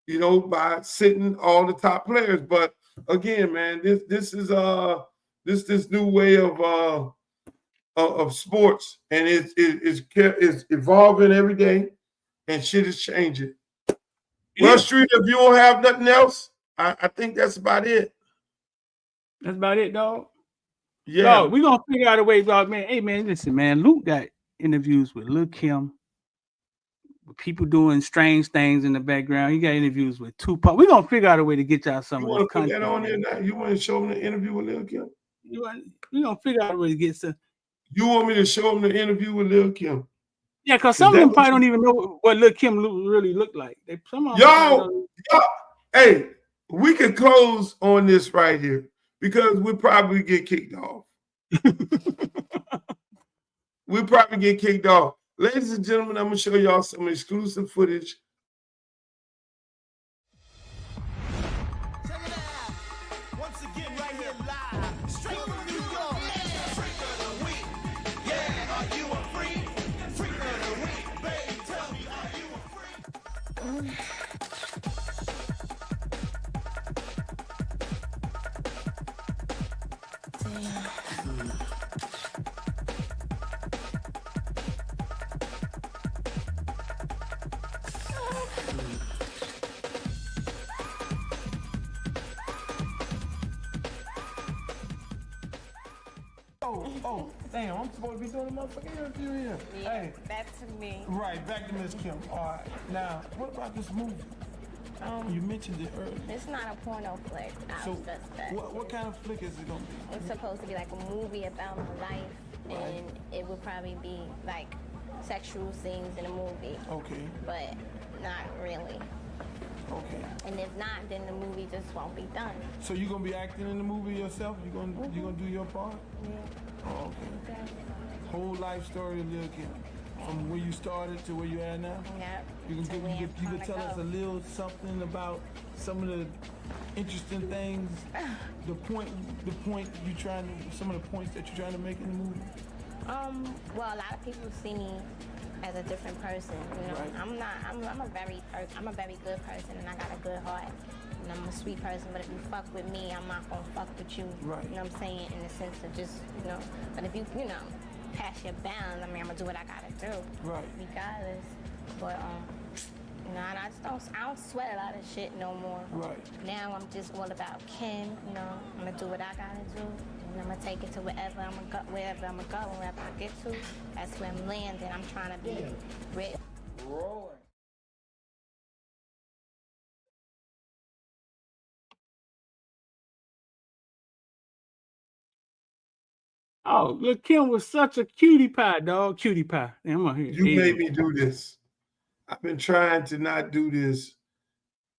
you know, by sitting all the top players. But again, man, this is this new way of sports, and it's evolving every day, and shit is changing. Well, Street, if you don't have nothing else, I think that's about it. That's about it, dog. Yeah, dog, we're gonna figure out a way, dog. Man, hey man, listen, man. Luke got interviews with Lil Kim, with people doing strange things in the background. He got interviews with Tupac. We're gonna figure out a way to get y'all some of this content. You want to put that on there now? You want to show them the interview with Lil Kim? We're gonna figure out a way to get some. You want me to show them the interview with Lil Kim? Yeah, because some of them probably don't even know what Lil Kim really looked like. Yo, hey, we could close on this right here, because we'll probably get kicked off. We'll probably get kicked off. Ladies and gentlemen, I'm going to show y'all some exclusive footage. Once again, right here live, straight from New York. Freak of the week. Yeah, are you a freak? Freak of the week, baby. Tell me, are you a freak? Oh, damn, I'm supposed to be doing a motherfucking interview here. Yeah, Hey, back to me. right, back to Miss Kim. All right, now, what about this movie? You mentioned it earlier. It's not a porno flick. I'll So, stress that. what kind of flick is it gonna be? It's supposed to be like a movie about my life, and it would probably be like sexual scenes in a movie, Okay, but not really. okay. And if not, then the movie just won't be done. So you gonna be acting in the movie yourself? You gonna do your part? Yeah. Oh, okay. Whole life story of Lil Kim, from where you started to where you are now. Yep. You To where can I'm trying tell to us go. a little something about some of the interesting things, the point you trying to, some of the points that you're trying to make in the movie. Well, a lot of people see me as a different person. You know, Right. I'm a very good person, and I got a good heart, and I'm a sweet person. But if you fuck with me, I'm not gonna fuck with you. Right. You know what I'm saying? In the sense of just, you know. But if you pass your bounds, I mean, I'm gonna do what I gotta do. Right. Regardless. But you know, and I don't sweat a lot of shit no more. Right. Now I'm just all about Kim. You know, I'm gonna do what I gotta do. And I'm gonna take it to wherever I'm gonna go, and wherever I get to, that's where I'm landing. I'm trying to be real. Rolling. Oh, look, Kim was such a cutie pie, dog. Cutie pie. Damn, I'm out here. You made me do this. I've been trying to not do this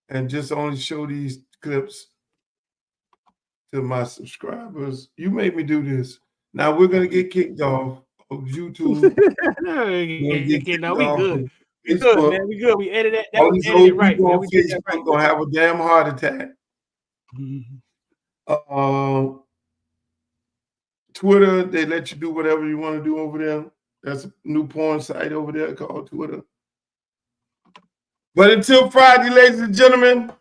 and just only show these clips to my subscribers. You made me do this. Now we're gonna get kicked off of YouTube. No, we good. We Facebook. good, man. We good. We edited that. All We these edited old it right, people man. on We did that Facebook right. gonna have a damn heart attack. Twitter, they let you do whatever you want to do over there. That's a new porn site over there called Twitter. But until Friday, ladies and gentlemen,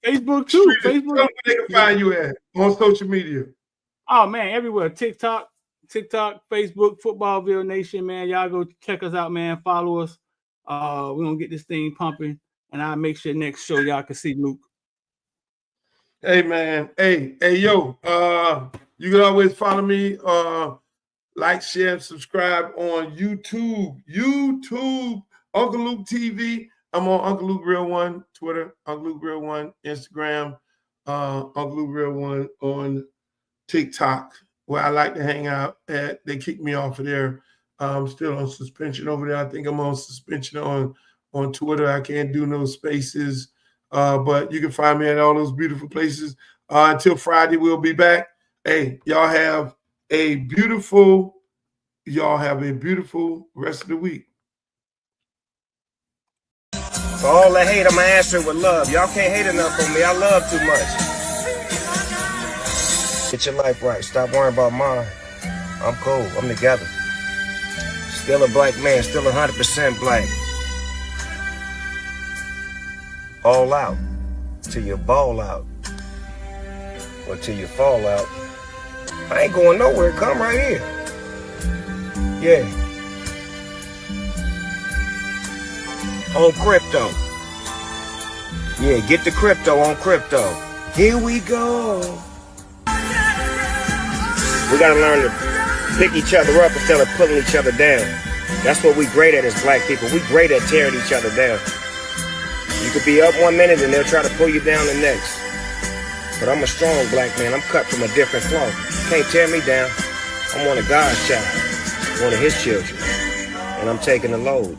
Facebook too. tell them Facebook. where they can find you at on social media. Oh man, everywhere. TikTok, Facebook, Footballville Nation, man. Y'all go check us out, man. Follow us. We're gonna get this thing pumping, and I'll make sure next show y'all can see Luke. Hey man, hey yo, you can always follow me, like, share, and subscribe on YouTube, Uncle Luke TV. I'm on Uncle Luke Real One, Twitter, Uncle Luke Real One, Instagram, Uncle Luke Real One on TikTok, where I like to hang out at. They kicked me off of there. I'm still on suspension over there. I think I'm on suspension on Twitter. I can't do no spaces. But you can find me at all those beautiful places. Until Friday, we'll be back. Hey, y'all have a beautiful rest of the week. For all the hate, I'ma answer it with love. Y'all can't hate enough on me. I love too much. Get your life right. Stop worrying about mine. I'm cool. I'm together. Still a black man. Still 100% black. All out till you ball out or till you fall out. I ain't going nowhere. Come right here. Yeah. On crypto. Yeah, get the crypto on crypto. Here we go. We gotta learn to pick each other up instead of pulling each other down. That's what we great at as black people. We great at tearing each other down. You could be up one minute and they'll try to pull you down the next. But I'm a strong black man. I'm cut from a different cloth. Can't tear me down. I'm one of God's child, one of his children. And I'm taking the load.